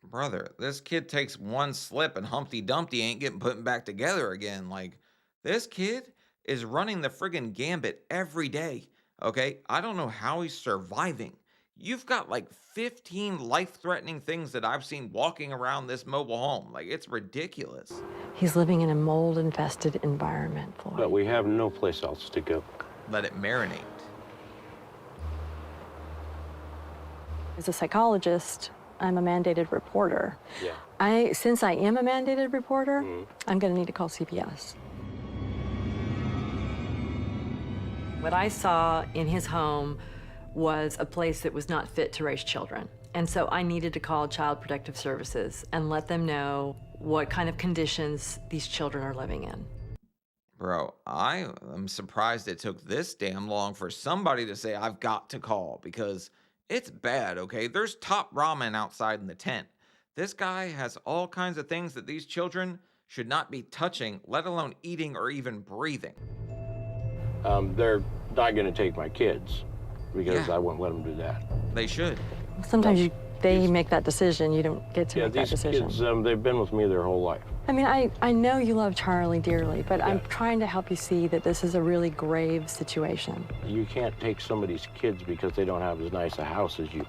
Brother, this kid takes one slip and Humpty Dumpty ain't getting put back together again. Like, this kid is running the friggin' gambit every day, okay? I don't know how he's surviving. You've got like 15 life-threatening things that I've seen walking around this mobile home. Like, it's ridiculous. He's living in a mold-infested environment, Floyd. But we have no place else to go. Let it marinate. As a psychologist, I'm a mandated reporter. Yeah. Since I am a mandated reporter, I'm going to need to call CPS. What I saw in his home was a place that was not fit to raise children. And so I needed to call Child Protective Services and let them know what kind of conditions these children are living in. Bro, I am surprised it took this damn long for somebody to say I've got to call, because it's bad, okay? There's top ramen outside in the tent. This guy has all kinds of things that these children should not be touching, let alone eating or even breathing. They're not going to take my kids because I won't let them do that. They should. Sometimes they make that decision. You don't get to make that decision. Yeah, these kids, they've been with me their whole life. I mean, I know you love Charlie dearly, but I'm trying to help you see that this is a really grave situation. You can't take somebody's kids because they don't have as nice a house as you.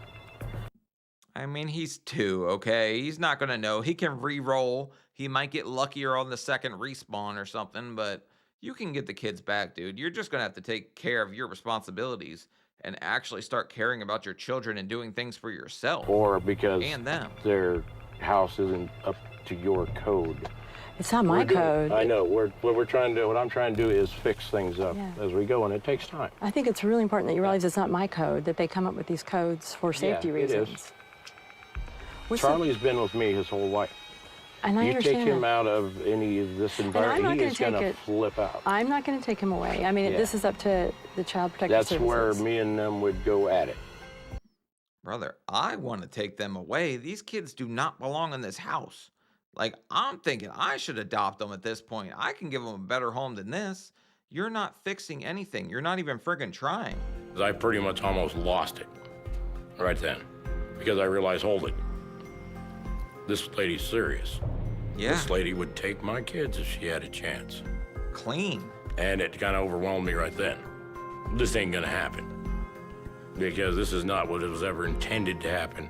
I mean, he's 2, okay? He's not going to know. He can re-roll. He might get luckier on the second respawn or something, but you can get the kids back, dude. You're just going to have to take care of your responsibilities and actually start caring about your children and doing things for yourself. Or because and them. Their house isn't up to your code. It's not my code. I know. What I'm trying to do is fix things up as we go, and it takes time. I think it's really important that you realize it's not my code, that they come up with these codes for safety reasons. It is. Charlie's been with me his whole life. And I understand. You take him out of any of this environment, he is going to flip out. I'm not going to take him away. I mean, this is up to the Child Protective Services. That's where me and them would go at it. Brother, I want to take them away. These kids do not belong in this house. Like, I'm thinking I should adopt them at this point. I can give them a better home than this. You're not fixing anything. You're not even friggin' trying. I pretty much almost lost it right then, because I realized, hold it, this lady's serious. Yeah. This lady would take my kids if she had a chance. Clean. And it kind of overwhelmed me right then. This ain't gonna happen. Because this is not what it was ever intended to happen.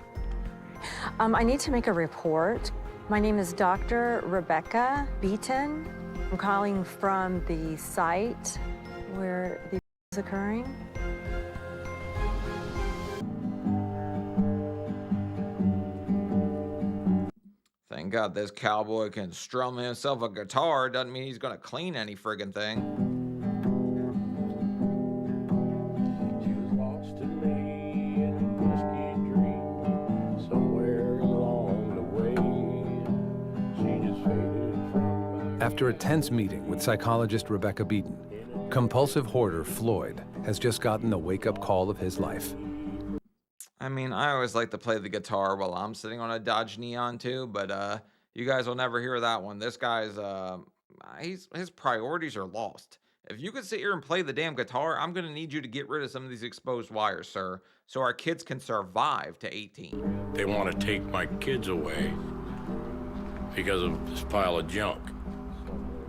I need to make a report. My name is Dr. Rebecca Beaton. I'm calling from the site where the is occurring. Thank God this cowboy can strum himself a guitar. Doesn't mean he's gonna clean any friggin' thing. She was lost in me in a whiskey dream. Somewhere along the way, she just faded from my... After a tense meeting with psychologist Rebecca Beaton, compulsive hoarder Floyd has just gotten the wake-up call of his life. I mean, I always like to play the guitar while I'm sitting on a Dodge Neon too, but you guys will never hear that one. This guy's his priorities are lost. If you could sit here and play the damn guitar, I'm gonna need you to get rid of some of these exposed wires, sir, so our kids can survive to 18. They want to take my kids away because of this pile of junk.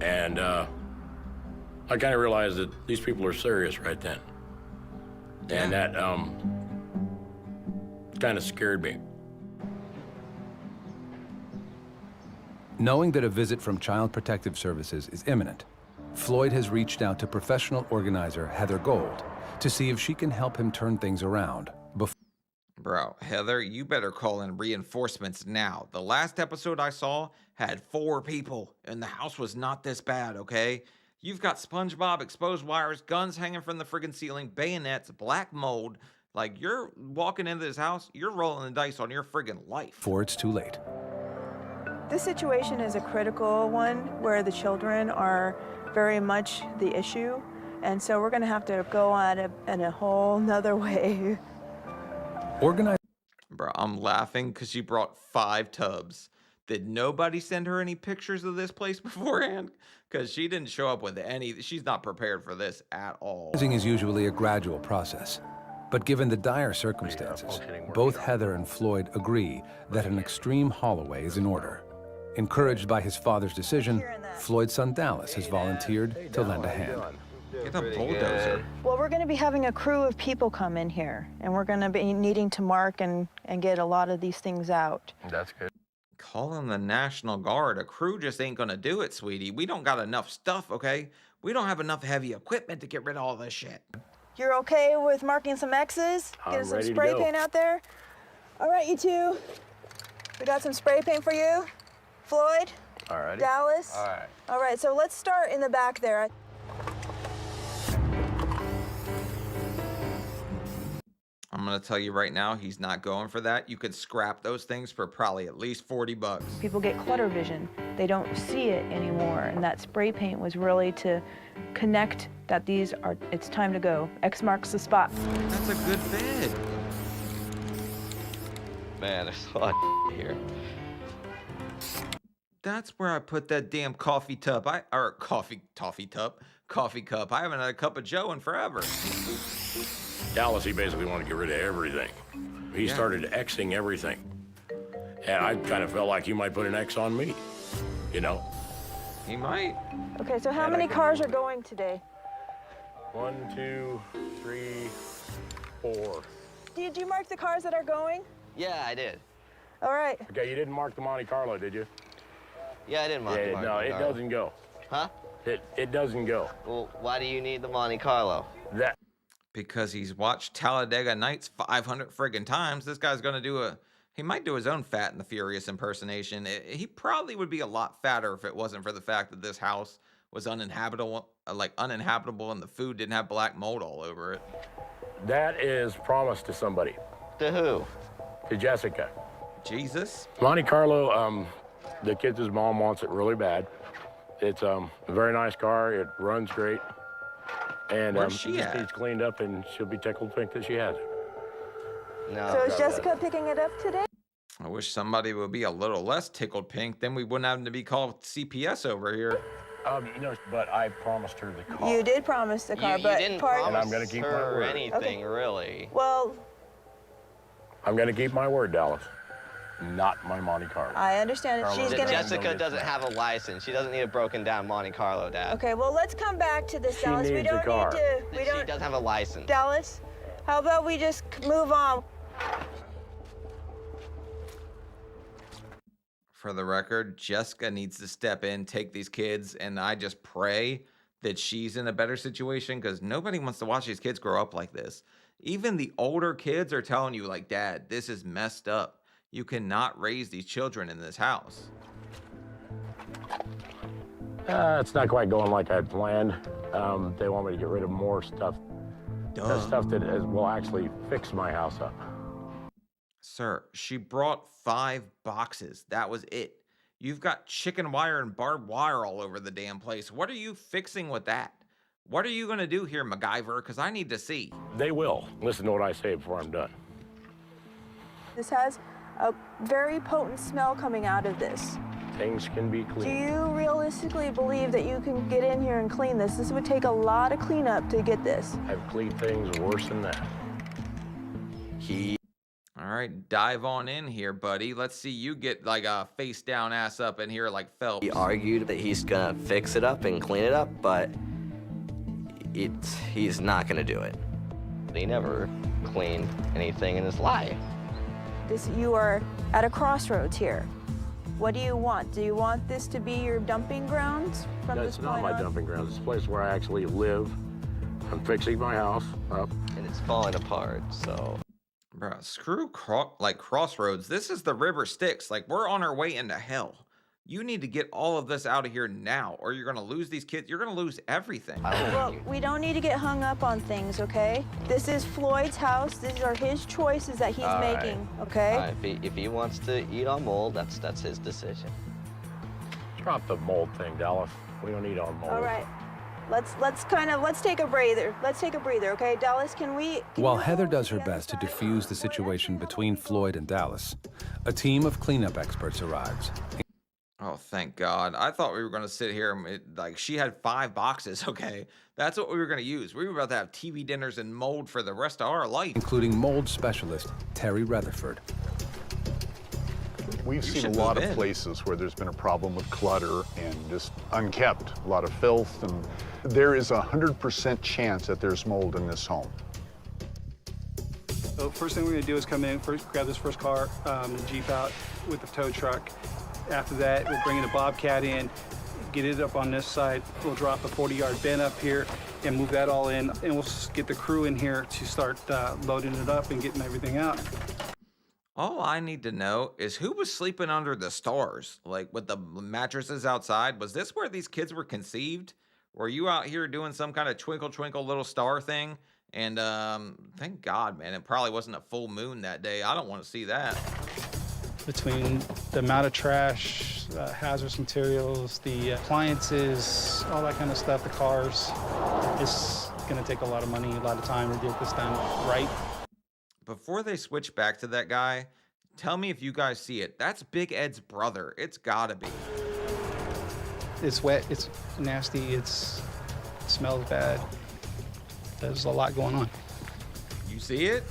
And I kind of realized that these people are serious right then. And that kind of scared me. Knowing that a visit from Child Protective Services is imminent, Floyd has reached out to professional organizer Heather Gold to see if she can help him turn things around before. Bro, Heather, you better call in reinforcements now. The last episode I saw had 4 people, and the house was not this bad, okay? You've got SpongeBob, exposed wires, guns hanging from the friggin' ceiling, bayonets, black mold. Like, you're walking into this house, you're rolling the dice on your friggin' life. Before it's too late. This situation is a critical one where the children are very much the issue. And so we're going to have to go at it in a whole nother way. Organize. Bro, I'm laughing because she brought 5 tubs. Did nobody send her any pictures of this place beforehand? Because she didn't show up with any. She's not prepared for this at all. Organizing is usually a gradual process. But given the dire circumstances, both Heather and Floyd agree that an extreme haul-away is in order. Encouraged by his father's decision, Floyd's son Dallas has volunteered to lend a hand. Get a bulldozer. Well, we're going to be having a crew of people come in here, and we're going to be needing to mark and get a lot of these things out. That's good. Call in the National Guard. A crew just ain't gonna do it, sweetie. We don't got enough stuff, okay? We don't have enough heavy equipment to get rid of all this shit. You're okay with marking some X's? Getting some spray paint out there? All right, you two. We got some spray paint for you. Floyd? All right. Dallas? All right. All right, so let's start in the back there. I'm gonna tell you right now, he's not going for that. You could scrap those things for probably at least 40 bucks. People get clutter vision. They don't see it anymore, and that spray paint was really to connect that it's time to go. X marks the spot. That's a good bid. Man, there's a lot of here. That's where I put that damn coffee cup. Coffee cup. I haven't had a cup of Joe in forever. Dallas, he basically wanted to get rid of everything. He started Xing everything. And I kind of felt like he might put an X on me, you know? He might. Okay, so how many cars are going today? 1, 2, 3, 4. Did you mark the cars that are going? Yeah, I did. All right. Okay, you didn't mark the Monte Carlo, did you? Yeah, I didn't mark the Monte No, Carlo. it doesn't go. Huh? It doesn't go. Well, why do you need the Monte Carlo? Because he's watched Talladega Nights 500 friggin' times. This guy's gonna he might do his own Fat and the Furious impersonation. He probably would be a lot fatter if it wasn't for the fact that this house was uninhabitable and the food didn't have black mold all over it. That is promised to somebody. To who? To Jessica. Jesus. Monte Carlo, the kid's mom wants it really bad. It's a very nice car. It runs great. And Where's she it just at? needs cleaned up, and she'll be tickled pink that she has it. No. So is Jessica picking it up today? I wish somebody would be a little less tickled pink. Then we wouldn't have to be called CPS over here. But I promised her the car. You did promise the car, You but didn't part. promise And I'm gonna keep my her word. anything, really. Well, I'm going to keep my word, Dallas. not my Monte Carlo. I understand it. She's gonna... Jessica doesn't have a license. She doesn't need a broken down Monte Carlo, Dad. Okay, well, let's come back to this, Dallas. We needs a don't car. need to... We She don't... doesn't have a license. Dallas, how about we just move on? For the record, Jessica needs to step in, take these kids, and I just pray that she's in a better situation because nobody wants to watch these kids grow up like this. Even the older kids are telling you, like, Dad, this is messed up. You cannot raise these children in this house. It's not quite going like I had planned. They want me to get rid of more stuff. Stuff that will actually fix my house up. Sir, she brought 5 boxes. That was it. You've got chicken wire and barbed wire all over the damn place. What are you fixing with that? What are you going to do here, MacGyver? Because I need to see. They will. Listen to what I say before I'm done. This has a very potent smell coming out of this. Things can be Do cleaned. you realistically believe that you can get in here and clean this? This would take a lot of cleanup to get this. I've cleaned things worse than that. All right, dive on in here, buddy. Let's see you get like a face down, ass up in here like Phelps. He argued that he's gonna fix it up and clean it up, but he's not gonna do it. He never cleaned anything in his life. You are at a crossroads here. What do you want? Do you want this to be your dumping grounds from this That's not point my on? dumping grounds. It's a place where I actually live. I'm fixing my house up. And it's falling apart, so. Bruh, screw crossroads. This is the river Styx. Like, we're on our way into hell. You need to get all of this out of here now, or you're going to lose these kids. You're going to lose everything. Well, we don't need to get hung up on things, okay? This is Floyd's house. These are his choices that he's making, okay? If he wants to eat on mold, that's his decision. Drop the mold thing, Dallas. We don't need on mold. All right. Let's take a breather. Let's take a breather, okay? Dallas, can While you Heather go does to her the other best to side? diffuse the situation between Floyd and Dallas, a team of cleanup experts arrives. Oh, thank God. I thought we were going to sit here and like she had 5 boxes. Okay, that's what we were going to use. We were about to have TV dinners and mold for the rest of our life. Including mold specialist Terry Rutherford. We've You seen a should lot move of in. places where there's been a problem with clutter and just unkept, a lot of filth, and there is a 100% chance that there's mold in this home. So first thing we're gonna do is come in, first grab this first car, the Jeep out with the tow truck. After that, we'll bring in a Bobcat in, get it up on this side. We'll drop a 40-yard bin up here and move that all in, and we'll get the crew in here to start loading it up and getting everything out. All I need to know is who was sleeping under the stars, like with the mattresses outside. Was this where these kids were conceived? Were you out here doing some kind of twinkle, twinkle, little star thing? And thank God, man, it probably wasn't a full moon that day. I don't want to see that. Between the amount of trash, hazardous materials, the appliances, all that kind of stuff, the cars, it's gonna take a lot of money, a lot of time to get this done right. Before they switch back to that guy, tell me if you guys see it. That's Big Ed's brother. It's gotta be. It's wet, it's nasty, it smells bad. There's a lot going on. You see it?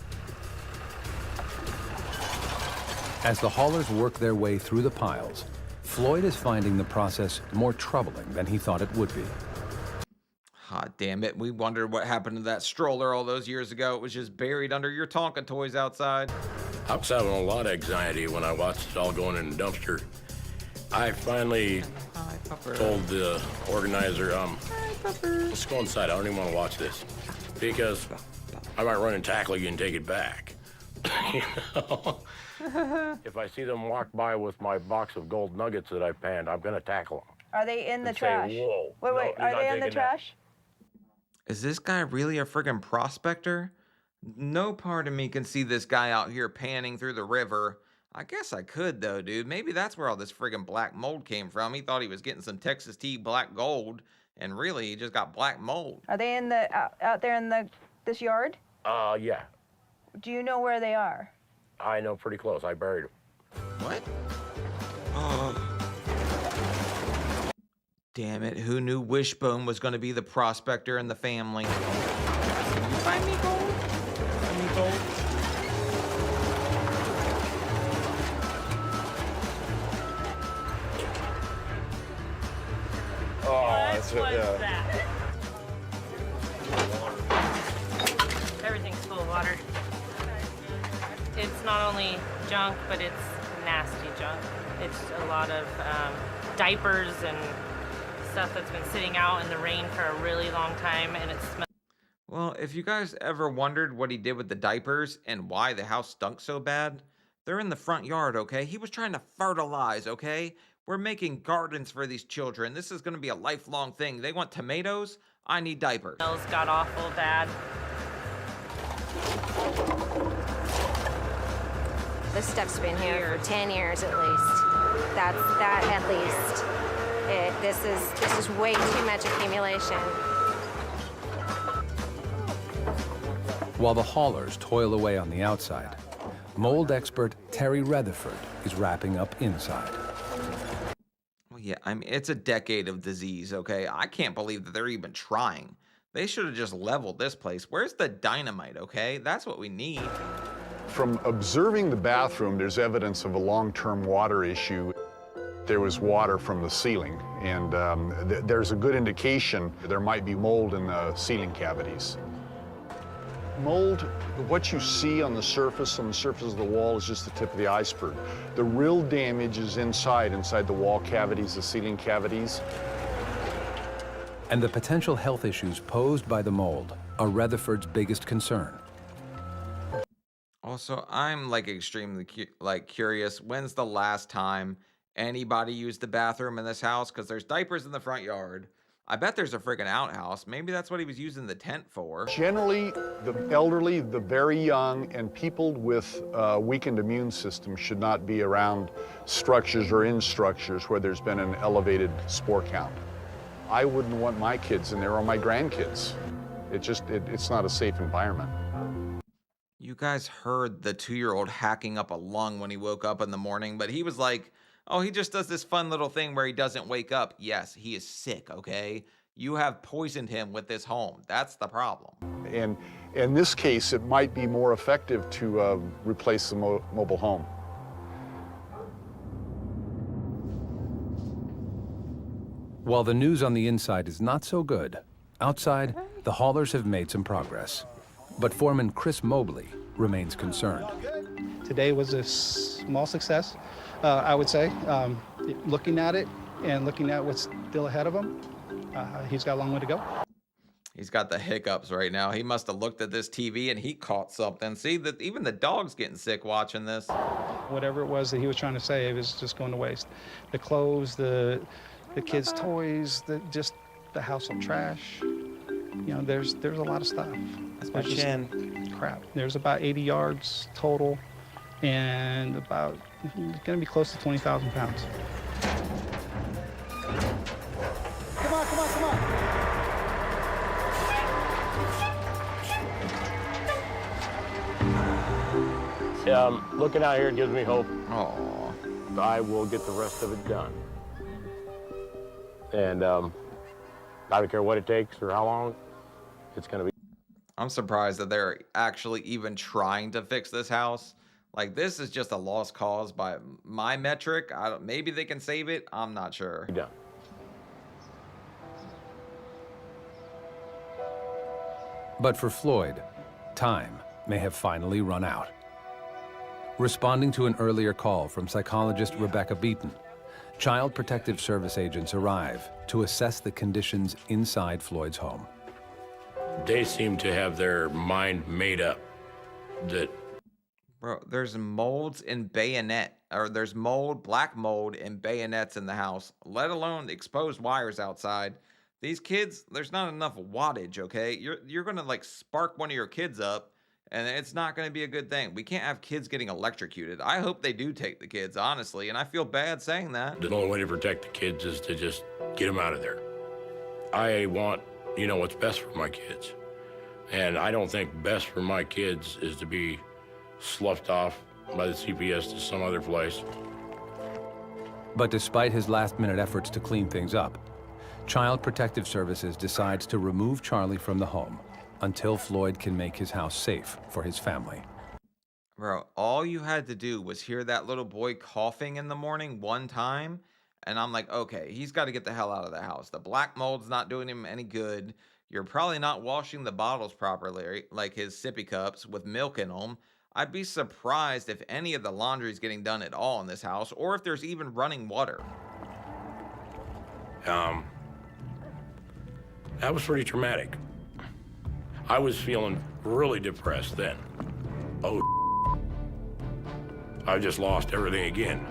As the haulers work their way through the piles, Floyd is finding the process more troubling than he thought it would be. Ah, damn it. We wondered what happened to that stroller all those years ago. It was just buried under your Tonka toys outside. I was having a lot of anxiety when I watched it all going in the dumpster. I finally told the organizer, let's go inside. I don't even want to watch this because I might run and tackle you and take it back. You know? If I see them walk by with my box of gold nuggets that I panned, I'm going to tackle them. Are they in the and say, trash? "Whoa, Wait, no, wait, you're are not they in the taking that." trash? Is this guy really a friggin' prospector? No part of me can see this guy out here panning through the river. I guess I could, though, dude. Maybe that's where all this friggin' black mold came from. He thought he was getting some Texas tea black gold, and really, he just got black mold. Are they in the out there in this yard? Yeah. Do you know where they are? I know pretty close. I buried them. What? Damn it, who knew Wishbone was going to be the prospector in the family? You find me gold? Find me gold? that? Everything's full of water. It's not only junk, but it's nasty junk. It's a lot of diapers and stuff that's been sitting out in the rain for a really long time, and it smells. Well, if you guys ever wondered what he did with the diapers and why the house stunk so bad, they're in the front yard, okay? He was trying to fertilize, okay? We're making gardens for these children. This is going to be a lifelong thing. They want tomatoes. I need diapers. Smells got awful bad. This stuff's been here for 10 years at least. That's that at least. This is way too much accumulation. While the haulers toil away on the outside, mold expert Terry Rutherford is wrapping up inside. Well, yeah, I mean, it's a decade of disease, okay? I can't believe that they're even trying. They should have just leveled this place. Where's the dynamite, okay? That's what we need. From observing the bathroom, there's evidence of a long-term water issue. There was water from the ceiling, and there's a good indication there might be mold in the ceiling cavities. Mold, what you see on the surface of the wall is just the tip of the iceberg. The real damage is inside the wall cavities, the ceiling cavities. And the potential health issues posed by the mold are Rutherford's biggest concern. Also, I'm like extremely curious. When's the last time anybody used the bathroom in this house? Because there's diapers in the front yard. I bet there's a friggin' outhouse. Maybe that's what he was using the tent for. Generally, the elderly, the very young, and people with weakened immune system should not be around structures or in structures where there's been an elevated spore count. I wouldn't want my kids in there or my grandkids. It's not a safe environment. You guys heard the 2-year-old hacking up a lung when he woke up in the morning, but he was like, oh, he just does this fun little thing where he doesn't wake up. Yes, he is sick, okay? You have poisoned him with this home. That's the problem. And in this case, it might be more effective to replace the mobile home. While the news on the inside is not so good, outside, the haulers have made some progress. But Foreman Chris Mobley remains concerned. Today was a small success, I would say. Looking at it and looking at what's still ahead of him, he's got a long way to go. He's got the hiccups right now. He must have looked at this TV and he caught something. See, that even the dog's getting sick watching this. Whatever it was that he was trying to say, it was just going to waste. The clothes, the kids' toys, just the household trash. You know, there's a lot of stuff. That's my chin. Crap. There's about 80 yards total, and about, it's gonna be close to 20,000 pounds. Come on, come on, come on. Yeah, looking out here gives me hope. Oh, I will get the rest of it done. And I don't care what it takes or how long it's gonna be. I'm surprised that they're actually even trying to fix this house. Like, this is just a lost cause by my metric. Maybe they can save it. I'm not sure. Done. But for Floyd, time may have finally run out. Responding to an earlier call from psychologist Rebecca Beaton, Child Protective Service agents arrive to assess the conditions inside Floyd's home. They seem to have their mind made up that... Bro, there's molds in there's mold, black mold, and bayonets in the house, let alone exposed wires outside. These kids, there's not enough wattage, okay? You're gonna like spark one of your kids up, and it's not gonna be a good thing. We can't have kids getting electrocuted. I hope they do take the kids, honestly, and I feel bad saying that. The only way to protect the kids is to just get them out of there. I want, what's best for my kids. And I don't think best for my kids is to be sloughed off by the CPS to some other place. But despite his last-minute efforts to clean things up, Child Protective Services decides to remove Charlie from the home until Floyd can make his house safe for his family. Bro, all you had to do was hear that little boy coughing in the morning one time, And I'm like, okay, he's got to get the hell out of the house. The black mold's not doing him any good. You're probably not washing the bottles properly, like his sippy cups with milk in them. I'd be surprised if any of the laundry is getting done at all in this house, or if there's even running water. That was pretty traumatic. I was feeling really depressed then. Oh, I just lost everything again.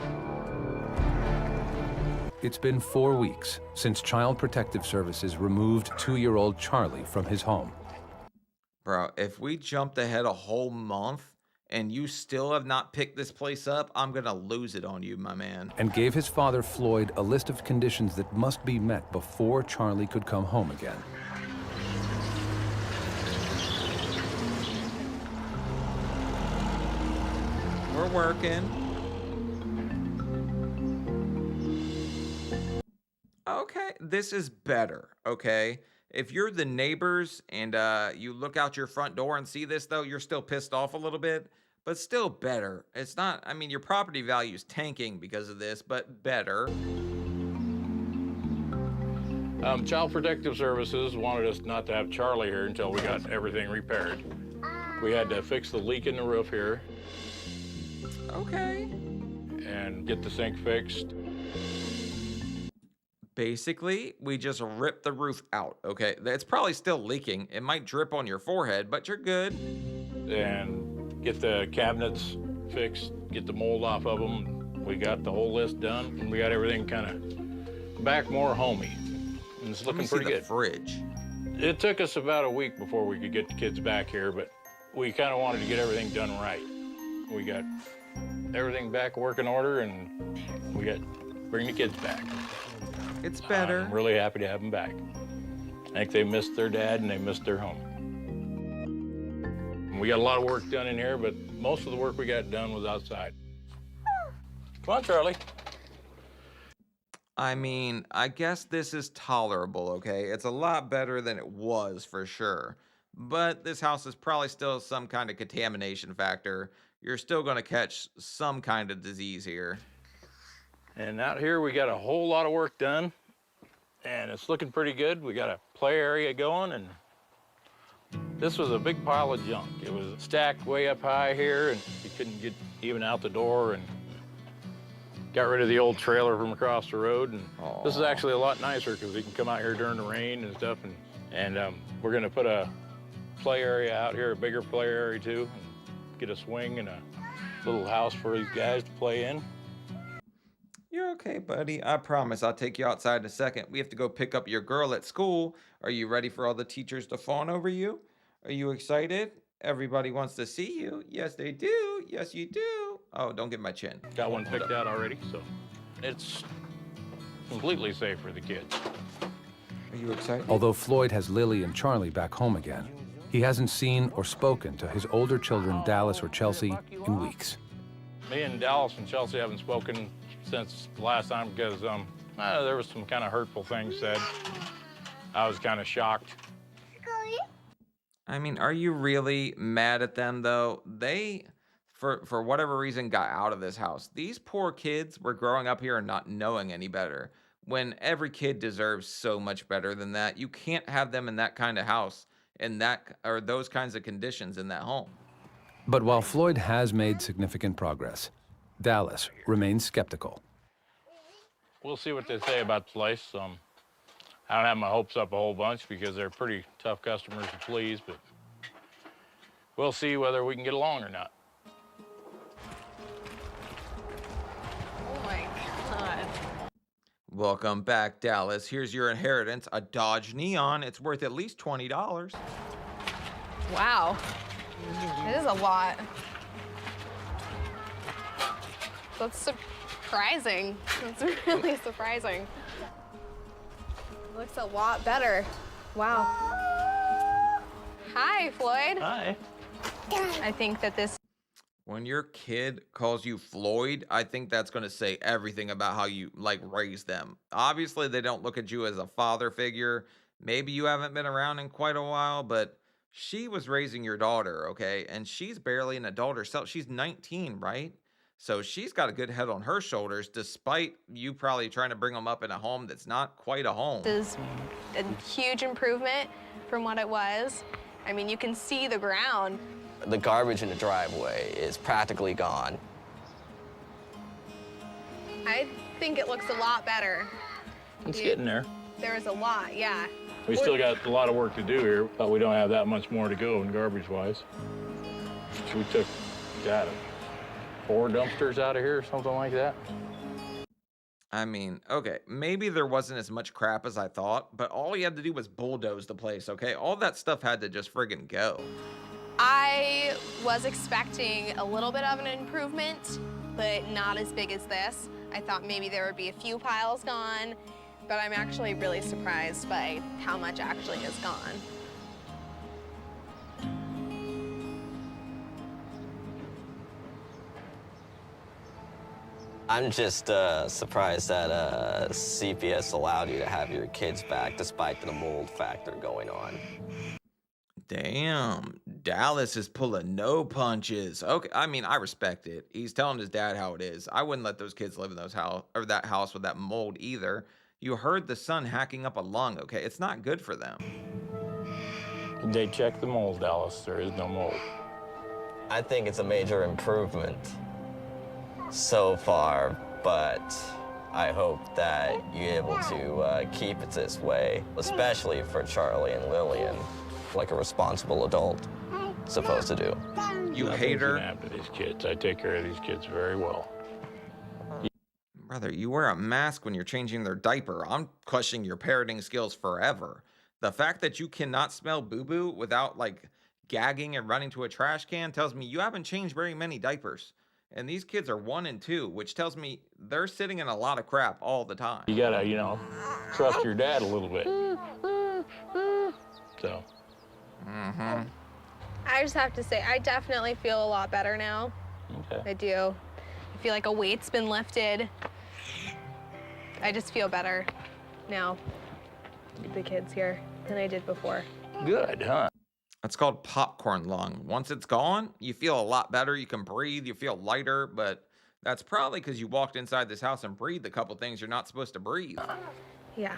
It's been 4 weeks since Child Protective Services removed 2-year-old Charlie from his home. Bro, if we jumped ahead a whole month and you still have not picked this place up, I'm gonna lose it on you, my man. And gave his father, Floyd, a list of conditions that must be met before Charlie could come home again. We're working. Okay, this is better, okay? If you're the neighbors and you look out your front door and see this, though, you're still pissed off a little bit, but still better. It's not, I mean, your property value is tanking because of this, but better. Child Protective Services wanted us not to have Charlie here until we got everything repaired. We had to fix the leak in the roof here. Okay. And get the sink fixed. Basically, we just ripped the roof out, okay? It's probably still leaking. It might drip on your forehead, but you're good. And get the cabinets fixed, get the mold off of them. We got the whole list done, and we got everything kind of back more homey. And it's looking pretty good. Fridge. It took us about a week before we could get the kids back here, but we kind of wanted to get everything done right. We got everything back working order, and we got bring the kids back. It's better. I'm really happy to have them back. I think they missed their dad and they missed their home. And we got a lot of work done in here, but most of the work we got done was outside. Come on, Charlie. I mean, I guess this is tolerable, okay? It's a lot better than it was for sure. But this house is probably still some kind of contamination factor. You're still going to catch some kind of disease here. And out here, we got a whole lot of work done, and it's looking pretty good. We got a play area going, and this was a big pile of junk. It was stacked way up high here, and you couldn't get even out the door, and got rid of the old trailer from across the road. And this is actually a lot nicer because we can come out here during the rain and stuff, and we're gonna put a play area out here, a bigger play area too, and get a swing and a little house for these guys to play in. You're okay, buddy. I promise I'll take you outside in a second. We have to go pick up your girl at school. Are you ready for all the teachers to fawn over you? Are you excited? Everybody wants to see you. Yes, they do. Yes, you do. Oh, don't get my chin. Got one picked out already, so it's completely safe for the kids. Are you excited? Although Floyd has Lily and Charlie back home again, he hasn't seen or spoken to his older children, Dallas or Chelsea, in weeks. Me and Dallas and Chelsea haven't spoken since the last time because there was some kind of hurtful things said. I was kind of shocked. I mean, are you really mad at them, though? They, for whatever reason, got out of this house. These poor kids were growing up here and not knowing any better, when every kid deserves so much better than that. You can't have them in that kind of house, in that, or those kinds of conditions in that home. But while Floyd has made significant progress, Dallas remains skeptical. We'll see what they say about the place. I don't have my hopes up a whole bunch because they're pretty tough customers to please, but we'll see whether we can get along or not. Oh my God. Welcome back, Dallas. Here's your inheritance, a Dodge Neon. It's worth at least $20. Wow. It is a lot. That's surprising. That's really surprising. It looks a lot better. Wow. Hi, Floyd. Hi. I think that this... When your kid calls you Floyd, I think that's going to say everything about how you, raised them. Obviously, they don't look at you as a father figure. Maybe you haven't been around in quite a while, but she was raising your daughter, okay? And she's barely an adult herself. She's 19, right? So she's got a good head on her shoulders, despite you probably trying to bring them up in a home that's not quite a home. This is a huge improvement from what it was. I mean, you can see the ground. The garbage in the driveway is practically gone. I think it looks a lot better. It's getting there. There was a lot, yeah. We still got a lot of work to do here, but we don't have that much more to go in garbage-wise. We took, God, 4 dumpsters out of here or something like that. I mean, okay, maybe there wasn't as much crap as I thought, but all you had to do was bulldoze the place, okay? All that stuff had to just friggin' go. I was expecting a little bit of an improvement, but not as big as this. I thought maybe there would be a few piles gone, but I'm actually really surprised by how much actually is gone. I'm just surprised that CPS allowed you to have your kids back despite the mold factor going on. Damn, Dallas is pulling no punches. Okay, I mean, I respect it. He's telling his dad how it is. I wouldn't let those kids live in that house with that mold either. You heard the son hacking up a lung, okay? It's not good for them. They checked the mold, Dallas. There is no mold. I think it's a major improvement so far, but I hope that you're able to keep it this way, especially for Charlie and Lillian, like a responsible adult supposed to do. You hate her? After these kids, I take care of these kids very well. Brother, you wear a mask when you're changing their diaper. I'm questioning your parenting skills forever. The fact that you cannot smell boo-boo without, like, gagging and running to a trash can tells me you haven't changed very many diapers. And these kids are 1 and 2, which tells me they're sitting in a lot of crap all the time. You gotta, you know, trust your dad a little bit. So. I just have to say, I definitely feel a lot better now. Okay. I do. I feel like a weight's been lifted. I just feel better now with the kids here than I did before. Good, huh? That's called popcorn lung. Once it's gone, you feel a lot better. You can breathe, you feel lighter, but that's probably because you walked inside this house and breathed a couple things you're not supposed to breathe. Yeah.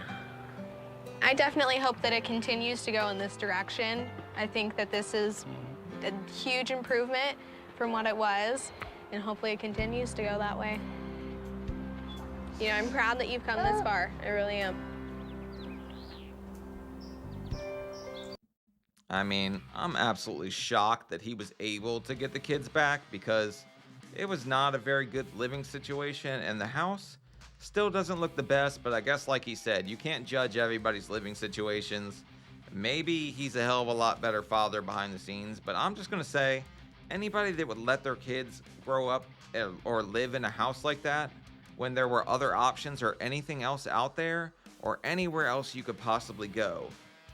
I definitely hope that it continues to go in this direction. I think that this is a huge improvement from what it was, and hopefully it continues to go that way. You know, I'm proud that you've come this far. I really am. I mean, I'm absolutely shocked that he was able to get the kids back because it was not a very good living situation, and the house still doesn't look the best, but I guess like he said, you can't judge everybody's living situations. Maybe he's a hell of a lot better father behind the scenes, but I'm just gonna say, anybody that would let their kids grow up or live in a house like that when there were other options or anything else out there or anywhere else you could possibly go,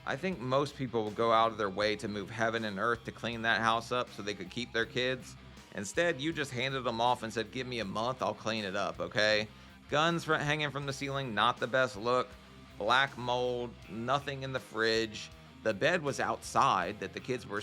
I think most people will go out of their way to move heaven and earth to clean that house up so they could keep their kids. Instead, you just handed them off and said, give me a month, I'll clean it up, okay? Guns hanging from the ceiling, not the best look. Black mold, nothing in the fridge. The bed was outside that the kids were,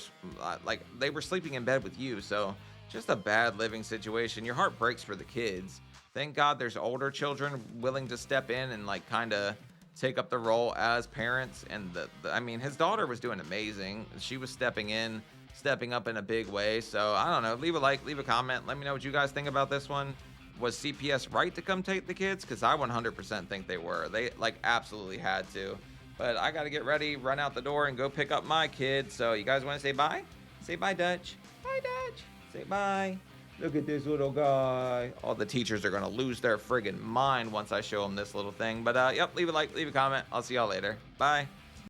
like, they were sleeping in bed with you, so just a bad living situation. Your heart breaks for the kids. Thank God there's older children willing to step in and, like, kind of take up the role as parents. And I mean, his daughter was doing amazing. She was stepping up in a big way. So I don't know, leave a like, leave a comment, let me know what you guys think about this one. Was CPS right to come take the kids? Because I 100% think they were. They, like, absolutely had to. But I gotta get ready, run out the door, and go pick up my kid. So you guys want to say bye? Say bye, Dutch. Bye, Dutch. Say bye. Look at this little guy. All the teachers are gonna lose their friggin' mind once I show them this little thing. But yep, leave a like, leave a comment. I'll see y'all later. Bye.